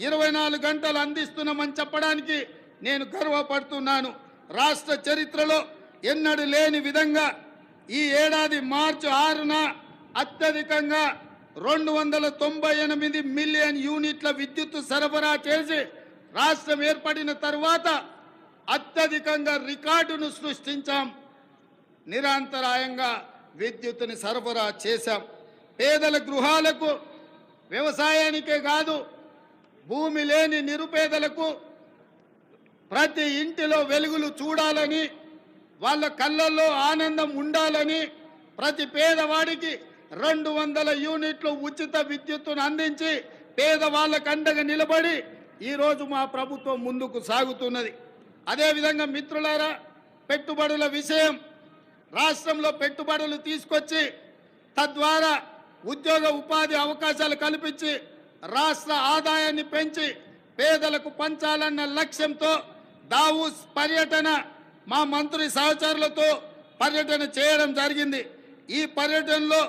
24 గంటలు అందిస్తున్నామని చెప్పడానికి నేను గర్వపడుతున్నాను. రాష్ట్ర చరిత్రలో ఎన్నడూ లేని విధంగా ఈ ఏడాది మార్చి 6న అత్యధికంగా 298 మిలియన్ యూనిట్ల విద్యుత్ సరఫరా చేసి రాష్ట్రం ఏర్పడిన తర్వాత అత్యధికంగా రికార్డును సృష్టించాం. నిరంతరాయంగా విద్యుత్తుని సరఫరా చేశాం. పేదల గృహాలకు, వ్యవసాయానికే కాదు భూమి లేని నిరుపేదలకు ప్రతి ఇంటిలో వెలుగులు చూడాలని, వాళ్ళ కళ్ళల్లో ఆనందం ఉండాలని ప్రతి పేదవాడికి 200 యూనిట్లు ఉచిత విద్యుత్తును అందించి పేదవాళ్ళకు అండగా నిలబడి ఈరోజు మా ప్రభుత్వం ముందుకు సాగుతున్నది. అదేవిధంగా మిత్రులారా, పెట్టుబడుల విషయం, రాష్ట్రంలో పెట్టుబడులు తీసుకొచ్చి తద్వారా ఉద్యోగ ఉపాధి అవకాశాలు కల్పించి రాష్ట్ర ఆదాయాన్ని పెంచి పేదలకు పంచాలన్న లక్ష్యంతో దావూస్ పర్యటన మా మంత్రి సహచరులతో పర్యటన చేయడం జరిగింది. ఈ పర్యటనలో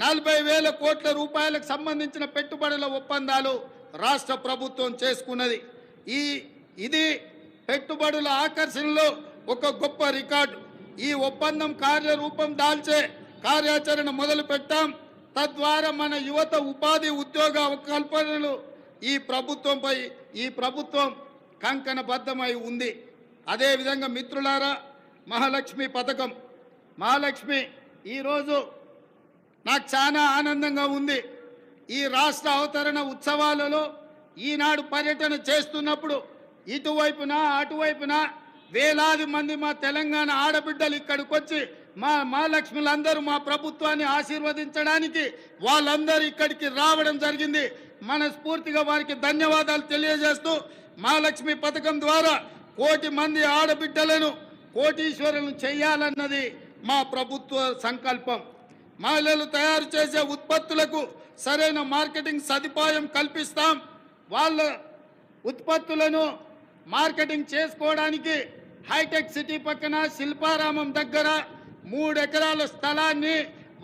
40,000 కోట్ల రూపాయలకు సంబంధించిన పెట్టుబడుల ఒప్పందాలు రాష్ట్ర ప్రభుత్వం చేసుకున్నది. ఇది పెట్టుబడుల ఆకర్షణలో ఒక గొప్ప రికార్డు. ఈ ఒప్పందం కార్యరూపం దాల్చే కార్యాచరణ మొదలు పెట్టాం. తద్వారా మన యువత ఉపాధి, ఉద్యోగ కల్పనలు ఈ ప్రభుత్వం కంకణబద్ధమై ఉంది. అదేవిధంగా మిత్రులారా, మహాలక్ష్మి పథకం, మహాలక్ష్మి ఈరోజు నాకు చాలా ఆనందంగా ఉంది. ఈ రాష్ట్ర అవతరణ ఉత్సవాలలో ఈనాడు పర్యటన చేస్తున్నప్పుడు ఇటువైపున అటువైపున వేలాది మంది మా తెలంగాణ ఆడబిడ్డలు ఇక్కడికి వచ్చి మా లక్ష్ములందరూ మా ప్రభుత్వాన్ని ఆశీర్వదించడానికి వాళ్ళందరూ ఇక్కడికి రావడం జరిగింది. మనస్ఫూర్తిగా వారికి ధన్యవాదాలు తెలియజేస్తూ మహాలక్ష్మి పథకం ద్వారా 1 కోటి మంది ఆడబిడ్డలను కోటీశ్వరులను చేయాలన్నది మా ప్రభుత్వ సంకల్పం. మహిళలు తయారు చేసే ఉత్పత్తులకు సరైన మార్కెటింగ్ సదుపాయం కల్పిస్తాం. వాళ్ళ ఉత్పత్తులను మార్కెటింగ్ చేసుకోవడానికి హైటెక్ సిటీ పక్కన శిల్పారామం దగ్గర 3 ఎకరాల స్థలాన్ని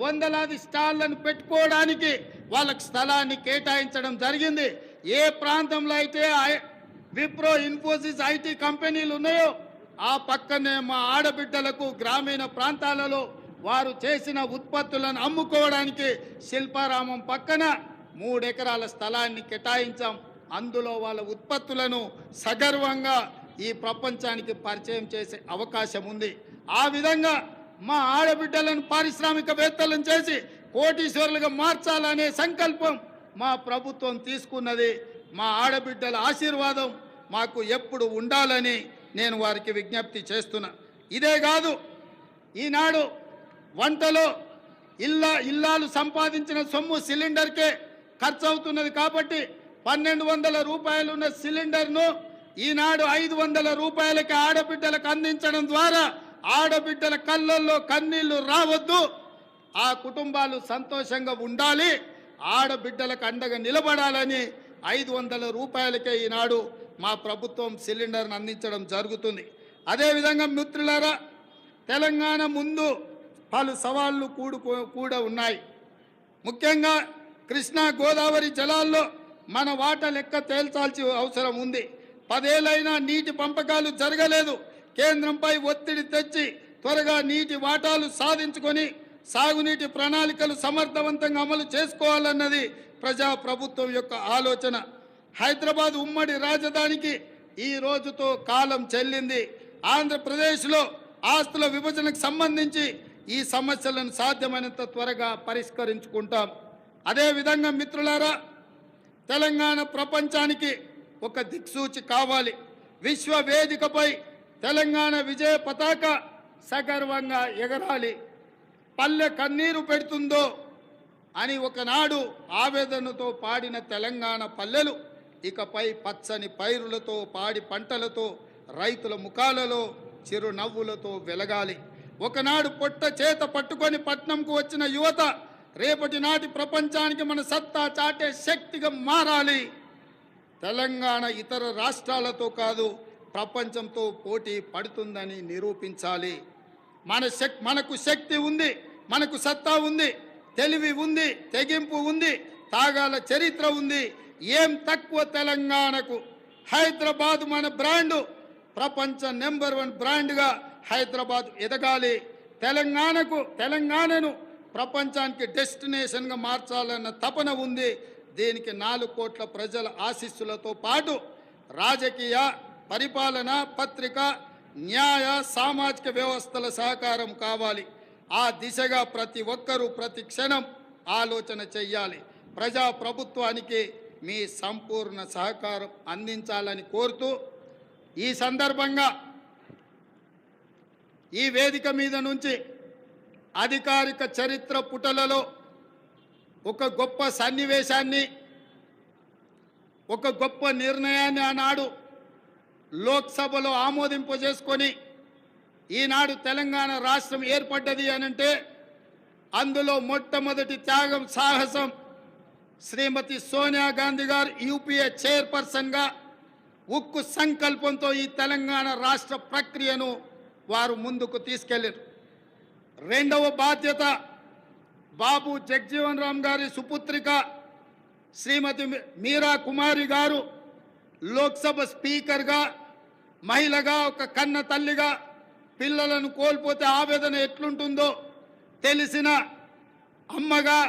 వందలాది స్టాళ్లను పెట్టుకోవడానికి వాళ్ళకి స్థలాన్ని కేటాయించడం జరిగింది. ఏ ప్రాంతంలో అయితే విప్రో, ఇన్ఫోసిస్, ఐటీ కంపెనీలు ఉన్నాయో ఆ పక్కనే మా ఆడబిడ్డలకు గ్రామీణ ప్రాంతాలలో వారు చేసిన ఉత్పత్తులను అమ్ముకోవడానికి శిల్పారామం పక్కన 3 ఎకరాల స్థలాన్ని కేటాయించాం. అందులో వాళ్ళ ఉత్పత్తులను సగర్వంగా ఈ ప్రపంచానికి పరిచయం చేసే అవకాశం ఉంది. ఆ విధంగా మా ఆడబిడ్డలను పారిశ్రామికవేత్తలను చేసి కోటీశ్వరులుగా మార్చాలనే సంకల్పం మా ప్రభుత్వం తీసుకున్నది. మా ఆడబిడ్డల ఆశీర్వాదం మాకు ఎప్పుడు ఉండాలని నేను వారికి విజ్ఞప్తి చేస్తున్నా. ఇదే కాదు, ఈనాడు వంటలో ఇల్లాలు సంపాదించిన సొమ్ము సిలిండర్కే ఖర్చు అవుతున్నది కాబట్టి 1200 రూపాయలు ఉన్న సిలిండర్ను ఈనాడు 500 రూపాయలకి ఆడబిడ్డలకు అందించడం ద్వారా ఆడబిడ్డల కళ్ళల్లో కన్నీళ్లు రావద్దు, ఆ కుటుంబాలు సంతోషంగా ఉండాలి, ఆడబిడ్డలకు అండగా నిలబడాలని 500 రూపాయలకే ఈనాడు మా ప్రభుత్వం సిలిండర్ను అందించడం జరుగుతుంది. అదేవిధంగా మిత్రులారా, తెలంగాణ ముందు పలు సవాళ్లు కూడా ఉన్నాయి. ముఖ్యంగా కృష్ణా గోదావరి జలాల్లో మన వాటా లెక్క తేల్చాల్సిన అవసరం ఉంది. 10 ఏళ్ళైనా నీటి పంపకాలు జరగలేదు. కేంద్రంపై ఒత్తిడి తెచ్చి త్వరగా నీటి వాటాలు సాధించుకొని సాగునీటి ప్రణాళికలు సమర్థవంతంగా అమలు చేసుకోవాలన్నది ప్రజాప్రభుత్వం యొక్క ఆలోచన. హైదరాబాద్ ఉమ్మడి రాజధానికి ఈ రోజుతో కాలం చెల్లింది. ఆంధ్రప్రదేశ్లో ఆస్తుల విభజనకు సంబంధించి ఈ సమస్యలను సాధ్యమైనంత త్వరగా పరిష్కరించుకుంటాం. అదేవిధంగా మిత్రులారా, తెలంగాణ ప్రపంచానికి ఒక దిక్సూచి కావాలి. విశ్వ వేదికపై తెలంగాణ విజయ పతాక సగర్వంగా ఎగరాలి. పల్లె కన్నీరు పెడుతుందో అని ఒకనాడు ఆవేదనతో పాడిన తెలంగాణ పల్లెలు ఇకపై పచ్చని పైరులతో, పాడి పంటలతో, రైతుల ముఖాలలో చిరునవ్వులతో వెలగాలి. ఒకనాడు పొట్ట చేత పట్టుకొని పట్నంకు వచ్చిన యువత రేపటి నాటి ప్రపంచానికి మన సత్తా చాటే శక్తిగా మారాలి. తెలంగాణ ఇతర రాష్ట్రాలతో కాదు, ప్రపంచంతో పోటీ పడుతుందని నిరూపించాలి. మనకు శక్తి ఉంది, మనకు సత్తా ఉంది, తెలివి ఉంది, తెగింపు ఉంది, తాగాల చరిత్ర ఉంది. ఏం తక్కువ తెలంగాణకు? హైదరాబాద్ మన బ్రాండు, ప్రపంచ నెంబర్ 1 బ్రాండ్గా హైదరాబాద్ ఎదగాలి. తెలంగాణను ప్రపంచానికి డెస్టినేషన్గా మార్చాలన్న తపన ఉంది. దీనికి 4 కోట్ల ప్రజల ఆశీస్సులతో పాటు రాజకీయ, పరిపాలన, పత్రిక, న్యాయ, సామాజిక వ్యవస్థల సహకారం కావాలి. ఆ దిశగా ప్రతి ఒక్కరూ ప్రతి క్షణం ఆలోచన చెయ్యాలి. ప్రజాప్రభుత్వానికి మీ సంపూర్ణ సహకారం అందించాలని కోరుతూ ఈ సందర్భంగా ఈ వేదిక మీద నుంచి అధికారిక చరిత్ర పుటలలో ఒక గొప్ప సన్నివేశాన్ని, ఒక గొప్ప నిర్ణయాన్ని ఆనాడు లోక్సభలో ఆమోదింపజేసుకొని ఈనాడు తెలంగాణ రాష్ట్రం ఏర్పడ్డది అనంటే అందులో మొట్టమొదటి త్యాగం, సాహసం శ్రీమతి సోనియా గాంధీ గారు యూపీఏ చైర్పర్సన్గా ఉక్కు సంకల్పంతో ఈ తెలంగాణ రాష్ట్ర ప్రక్రియను వారు ముందుకు తీసుకెళ్లారు. రెండవ బాధ్యత బాబు జగజీవన్ రామ్ గారి సుపుత్రిక శ్రీమతి మీరా కుమారి గారు లోక్సభ స్పీకర్గా, మహిళగా, ఒక కన్న తల్లిగా పిల్లలను కోల్పోతే ఆవేదన ఎట్లుంటుందో తెలిసిన అమ్మగా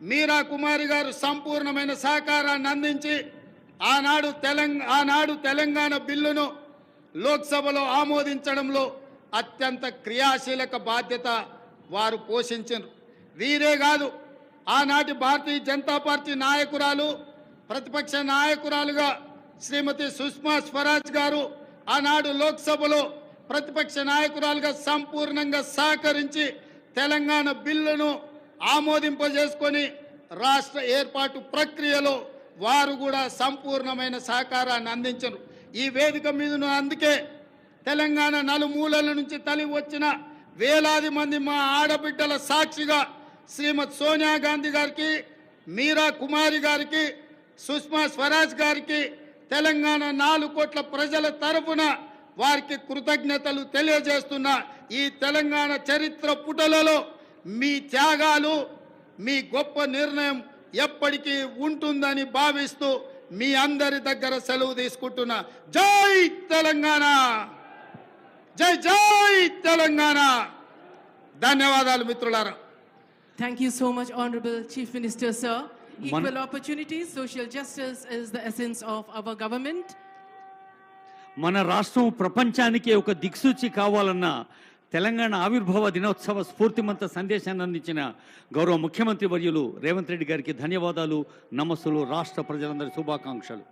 మీరా కుమారి గారు సంపూర్ణమైన సహకారాన్ని అందించి ఆనాడు తెలంగాణ బిల్లును లోక్సభలో ఆమోదించడంలో అత్యంత క్రియాశీలక బాధ్యత వారు పోషించారు. వీరే కాదు, ఆనాటి భారతీయ జనతా పార్టీ నాయకురాలు, ప్రతిపక్ష నాయకురాలుగా శ్రీమతి సుష్మా స్వరాజ్ గారు ఆనాడు లోక్సభలో ప్రతిపక్ష నాయకురాలుగా సంపూర్ణంగా సహకరించి తెలంగాణ బిల్లును ఆమోదింపజేసుకొని రాష్ట్ర ఏర్పాటు ప్రక్రియలో వారు కూడా సంపూర్ణమైన సహకారాన్ని అందించరు. ఈ వేదిక మీద అందుకే తెలంగాణ నలుమూలల నుంచి తల్లి వచ్చిన వేలాది మంది మా ఆడబిడ్డల సాక్షిగా శ్రీమతి సోనియా గాంధీ గారికి, మీరా కుమారి గారికి, సుష్మా స్వరాజ్ గారికి తెలంగాణ 4 కోట్ల ప్రజల తరఫున వారికి కృతజ్ఞతలు తెలియజేస్తున్న ఈ తెలంగాణ చరిత్ర పుటలలో మీ త్యాగాలు, మీ గొప్ప నిర్ణయం ఎప్పటికీ ఉంటుందని భావిస్తూ మీ అందరి దగ్గర సెలవు తీసుకుంటున్నా. జై తెలంగాణ, జై జై తెలంగాణ. ధన్యవాదాలు మిత్రులారా. Thank you so much, Honorable Chief Minister, sir. Equal opportunities, social justice is the essence of our government. మన రాష్ట్రం ప్రపంచానికి ఒక దిక్సూచి కావాలన్న తెలంగాణ ఆవిర్భావ దినోత్సవ స్ఫూర్తిమంత సందేశాన్ని అందించిన గౌరవ ముఖ్యమంత్రి వర్యులు రేవంత్ రెడ్డి గారికి ధన్యవాదాలు, నమస్సులు, రాష్ట్ర ప్రజలందరి శుభాకాంక్షలు.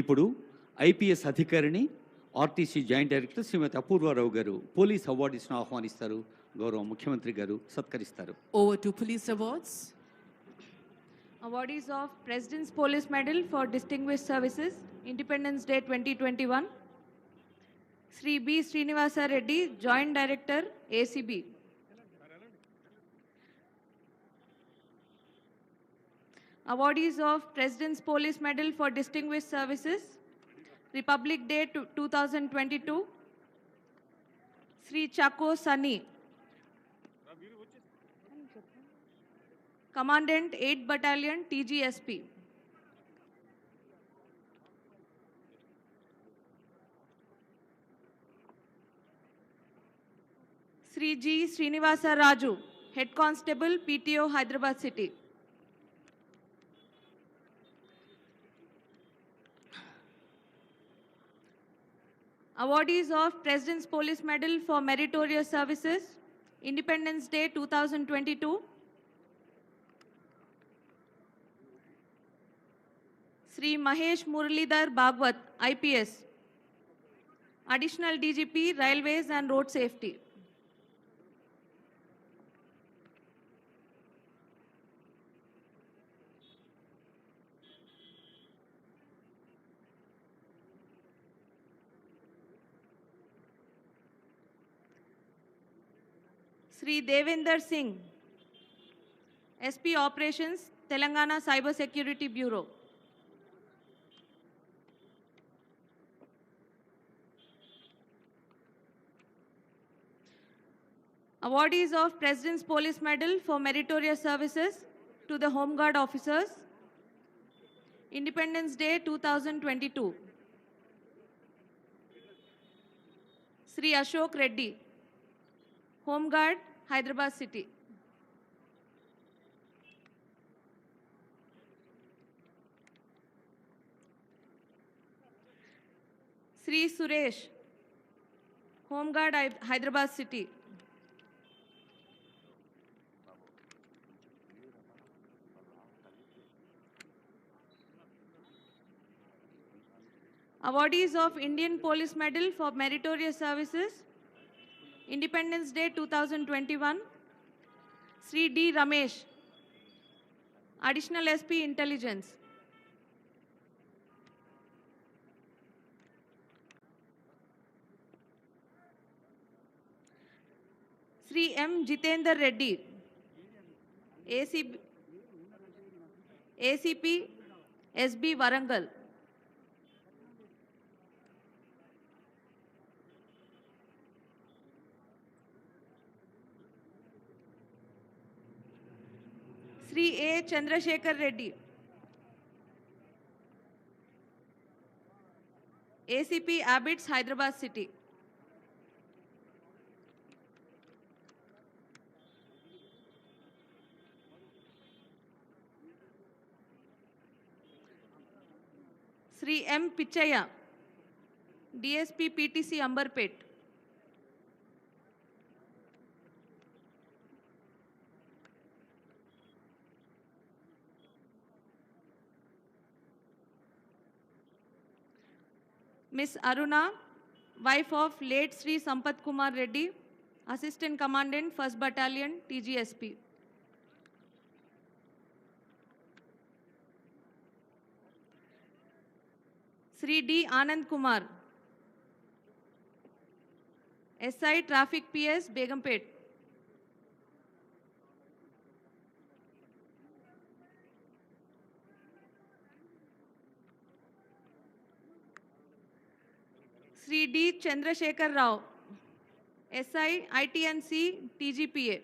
ఇప్పుడు ఐపీఎస్ అధికారిని ఆర్టీసీ జాయింట్ డైరెక్టర్ శ్రీమతి అపూర్వారావు గారు పోలీస్ అవార్డ్స్ను ఆహ్వానిస్తారు. గౌరవ ముఖ్యమంత్రి గారు సత్కరిస్తారు. Over to police awards. Awardees of President's Police Medal for Distinguished Services, Independence Day 2021, Sri B. Srinivasa Reddy, Joint Director, ACB. Awardees of President's Police Medal for Distinguished Services, Republic Day 2022, Sri Chako Sani, Commandant 8th Battalion, TGSP. Sri G. Srinivasa Raju, Head Constable, PTO, Hyderabad City. Awardees of President's Police Medal for Meritorious Services, Independence Day 2022, Sri Mahesh Muralidhar Bhagwat, IPS, Additional DGP, Railways and Road Safety. Sri Devender Singh, SP Operations, Telangana Cyber Security Bureau. Awardees of President's Police Medal for Meritorious Services to the Home Guard officers, Independence Day 2022. Sri Ashok Reddy, Home Guard, Hyderabad City. Sri Suresh, Home Guard, Hyderabad City. Awardees of Indian Police Medal for Meritorious Services, Independence Day 2021, Sri D. Ramesh, Additional SP Intelligence. Sri M. Jitendra Reddy, ACP SB Warangal. Sri A. Chandrasekhar Reddy, ACP Abbots, Hyderabad City. Sri M. Pichaya, DSP PTC Amberpet. Miss Aruna, wife of late Sri Sampath Kumar Reddy, Assistant Commandant, 1st Battalion, TGSP. Sri D. Anand Kumar, SI Traffic PS, Begumpet. Sri D. Chandrasekhar Rao, SI ITNC TGPA.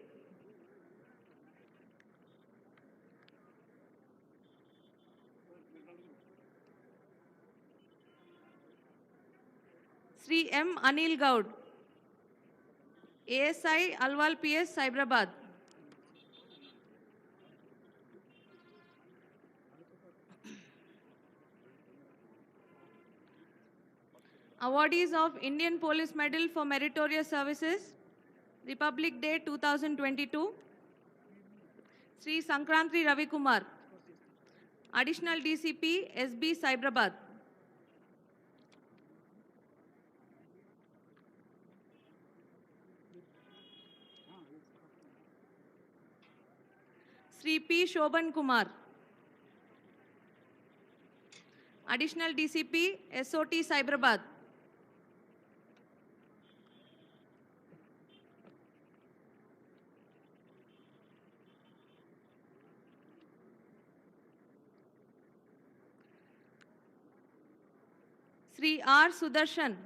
Sri M. Anil Gaud, ASI Alwal PS, Cyberabad. Awardees of Indian Police Medal for Meritorious Services, Republic Day 2022. Sri Sankrantri Ravi Kumar, Additional DCP, SB, Cyberabad. Sri P. Shobhan Kumar, Additional DCP, SOT, Cyberabad. Sri R. Sudarshan,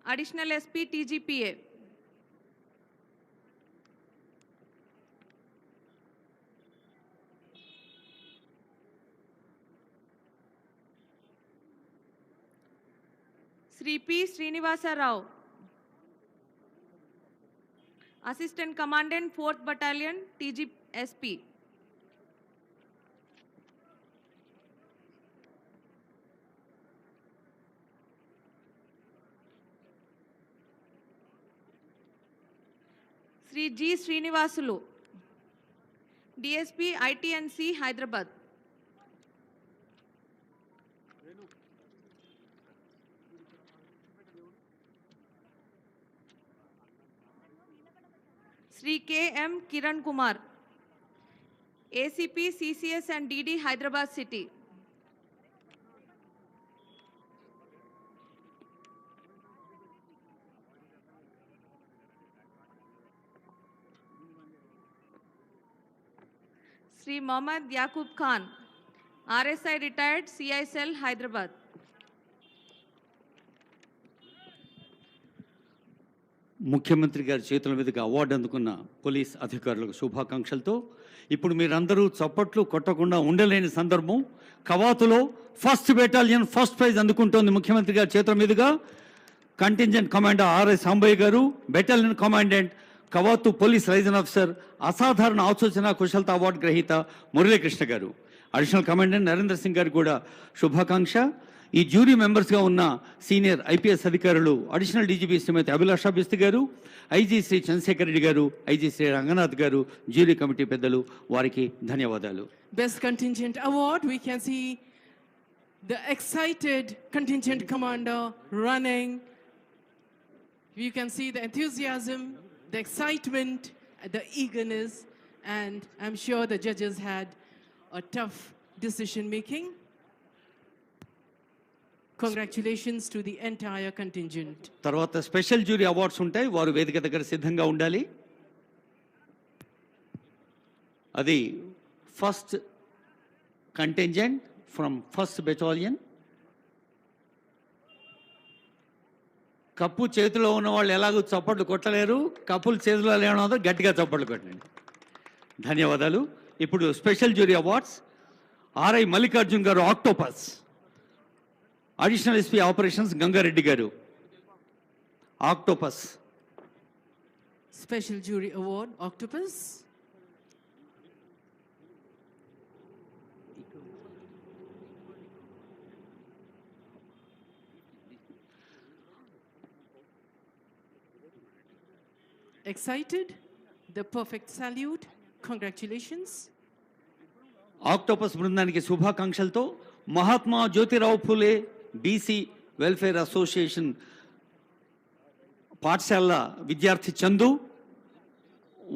Additional SP, TGPA. Sri P. Srinivasa Rao, Assistant Commandant, 4th Battalion, TGSP. Sri G. Srinivasulu, DSP, ITNC, Hyderabad. Sri K. M. Kiran Kumar, ACP, CCS and DD, Hyderabad City. Sri Mohammad Yaqub Khan, RSI retired, CI cell, Hyderabad. ముఖ్యమంత్రి గారి చేతుల మీదుగా award అందుకున్న police అధికారులకు శుభాకాంక్షలతో ఇప్పుడు మీరందరూ చప్పట్లు కొట్టకుండా ఉండలేని సందర్భం. కవాతులో 1st బెటాలియన్ ఫస్ట్ ప్రైజ్ అందుకుంటోంది ముఖ్యమంత్రి గారి చేతుల మీదుగా. కంటింజెంట్ కమాండర్ ఆర్ఎస్ సాంబయ్య గారు, బెటాలియన్ కమాండెంట్ కవాతు పోలీస్ రైజన్ ఆఫీసర్ అసాధారణ ఆలోచన కుశలత అవార్డు గ్రహీత మురళీకృష్ణ గారు, అడిషనల్ కమాండెంట్ నరేంద్ర సింగ్ గారు కూడా శుభాకాంక్ష. ఈ జ్యూరీ మెంబర్స్గా ఉన్న సీనియర్ ఐపీఎస్ అధికారులు అడిషనల్ డీజీపీ శ్రీమతి అభిలాషా బిస్తి గారు, ఐజీ శ్రీ చంద్రశేఖర్ రెడ్డి గారు, ఐజీ శ్రీ రంగనాథ్ గారు, జ్యూరీ కమిటీ పెద్దలు, వారికి ధన్యవాదాలు. Best Contingent Award, we can see the excited contingent commander running. You can see the enthusiasm, the excitement, the eagerness, and I'm sure the judges had a tough decision making. Congratulations to the entire contingent. తర్వాత special jury awards ఉంటాయి, వారు వేదిక దగ్గర సిద్ధంగా ఉండాలి. అది first contingent from 1st battalion. Cup చేతిలో ఉన్న వాళ్ళు ఎలాగో చప్పట్లు కొట్టలేరు, కప్పులు చేతిలో లేనో గట్టిగా చప్పట్లు కొట్టండి. ధన్యవాదాలు. ఇప్పుడు special jury awards. RI Mallikarjun garu, Octopus. Additional SP operations Gangareddy garu, Octopus. Special Jury Award, Octopus. Excited? The perfect salute. Congratulations. Octopus బృందానికి శుభాకాంక్షలతో Mahatma Jyotirao Phule BC welfare association పాఠశాల విద్యార్థి చందు,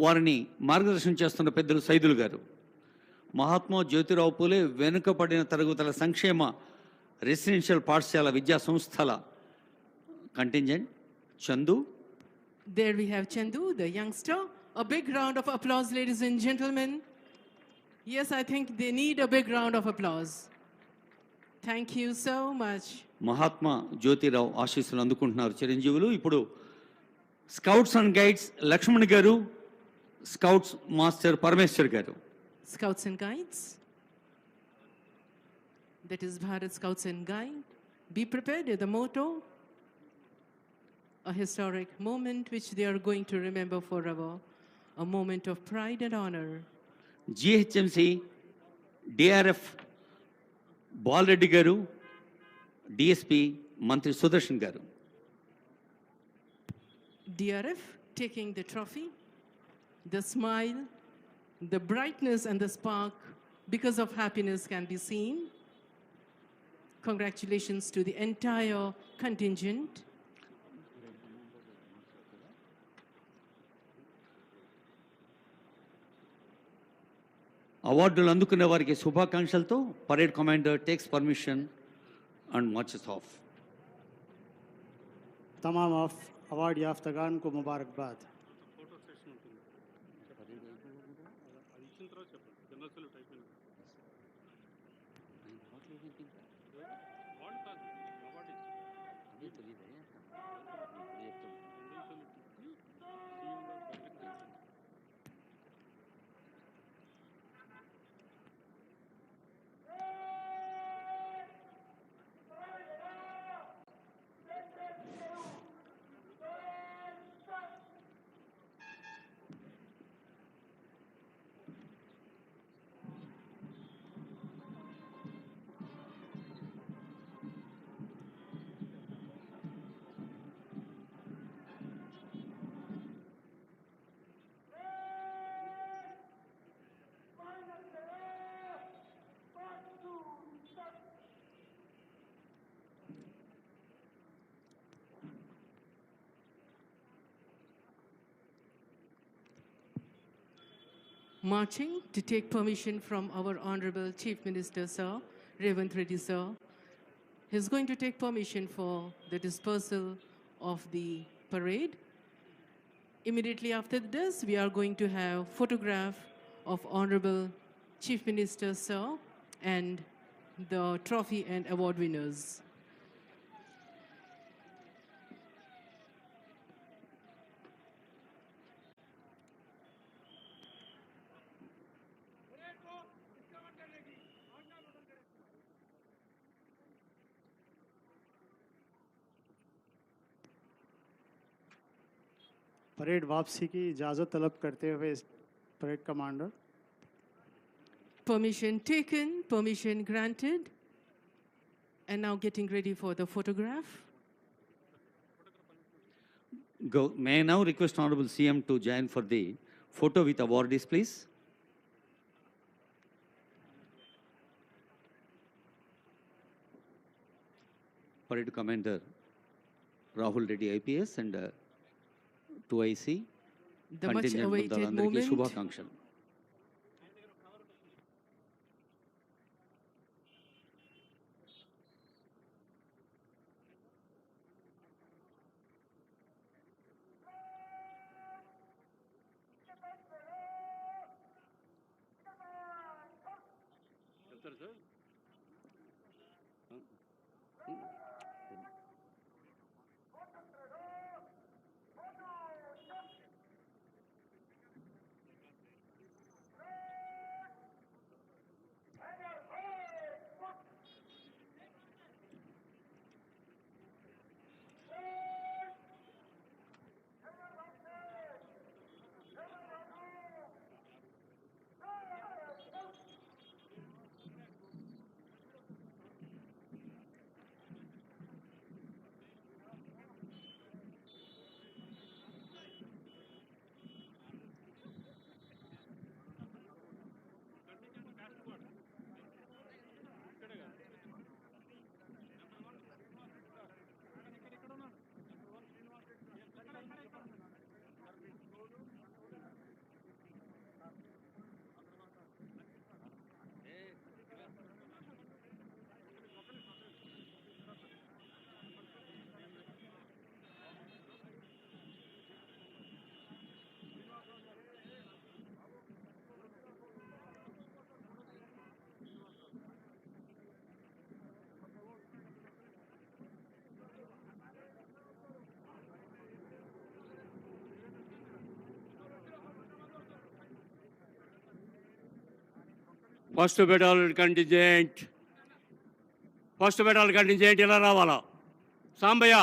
వారిని మార్గదర్శనం చేస్తున్న పెద్దలు సైదులు గారు. మహాత్మా జ్యోతిరావు ఫులే వెనుకబడిన తరగతుల సంక్షేమ రెసిడెన్షియల్ పాఠశాల విద్యా సంస్థల contingent Chandu. There we have Chandu, the youngster. A big round of applause, ladies and gentlemen. Yes, I think they need a big round of applause. Thank you so much. Mahatma Jyotirao ఆశీస్సులు అందుకుంటున్నారు చిరంజీవులు. ఇప్పుడు స్కౌట్స్ అండ్ గైడ్స్ లక్ష్మణ్ గారు, scouts master Parameshwar గారు. Scouts and Guides. That is Bharat Scouts and Guide. Be prepared is the motto. A historic moment which they are going to remember forever. A moment of pride and honor. GHMC DRF Bala Reddy గారు, DSP మంత్రి సుదర్శన్ గారు. DRF taking the trophy, the smile, the brightness and the spark because of happiness can be seen. Congratulations to the entire contingent. అవార్డులు అందుకునే వారికి శుభాకాంక్షలతో parade commander takes permission and marches off. तमाम award याफ्तगान को मुबारकबाद. Marching to take permission from our Honorable Chief Minister, Sir, Revanth Reddy, Sir. He's going to take permission for the dispersal of the parade. Immediately after this, we are going to have photograph of Honorable Chief Minister, Sir, and the trophy and award winners. Parade वापसी की इजाज़त तलब करते हुए parade commander. Permission taken, permission granted, and now getting ready for the photograph. May I now request Honorable CM to join for the photo with awardees, please. Parade Commander Rahul Reddy IPS and 2IC The much contingent awaited బృందాలందరికీ moment. శుభాకాంక్షలు. First battalion contingent ఇలా రావాలా. సాంబయ్య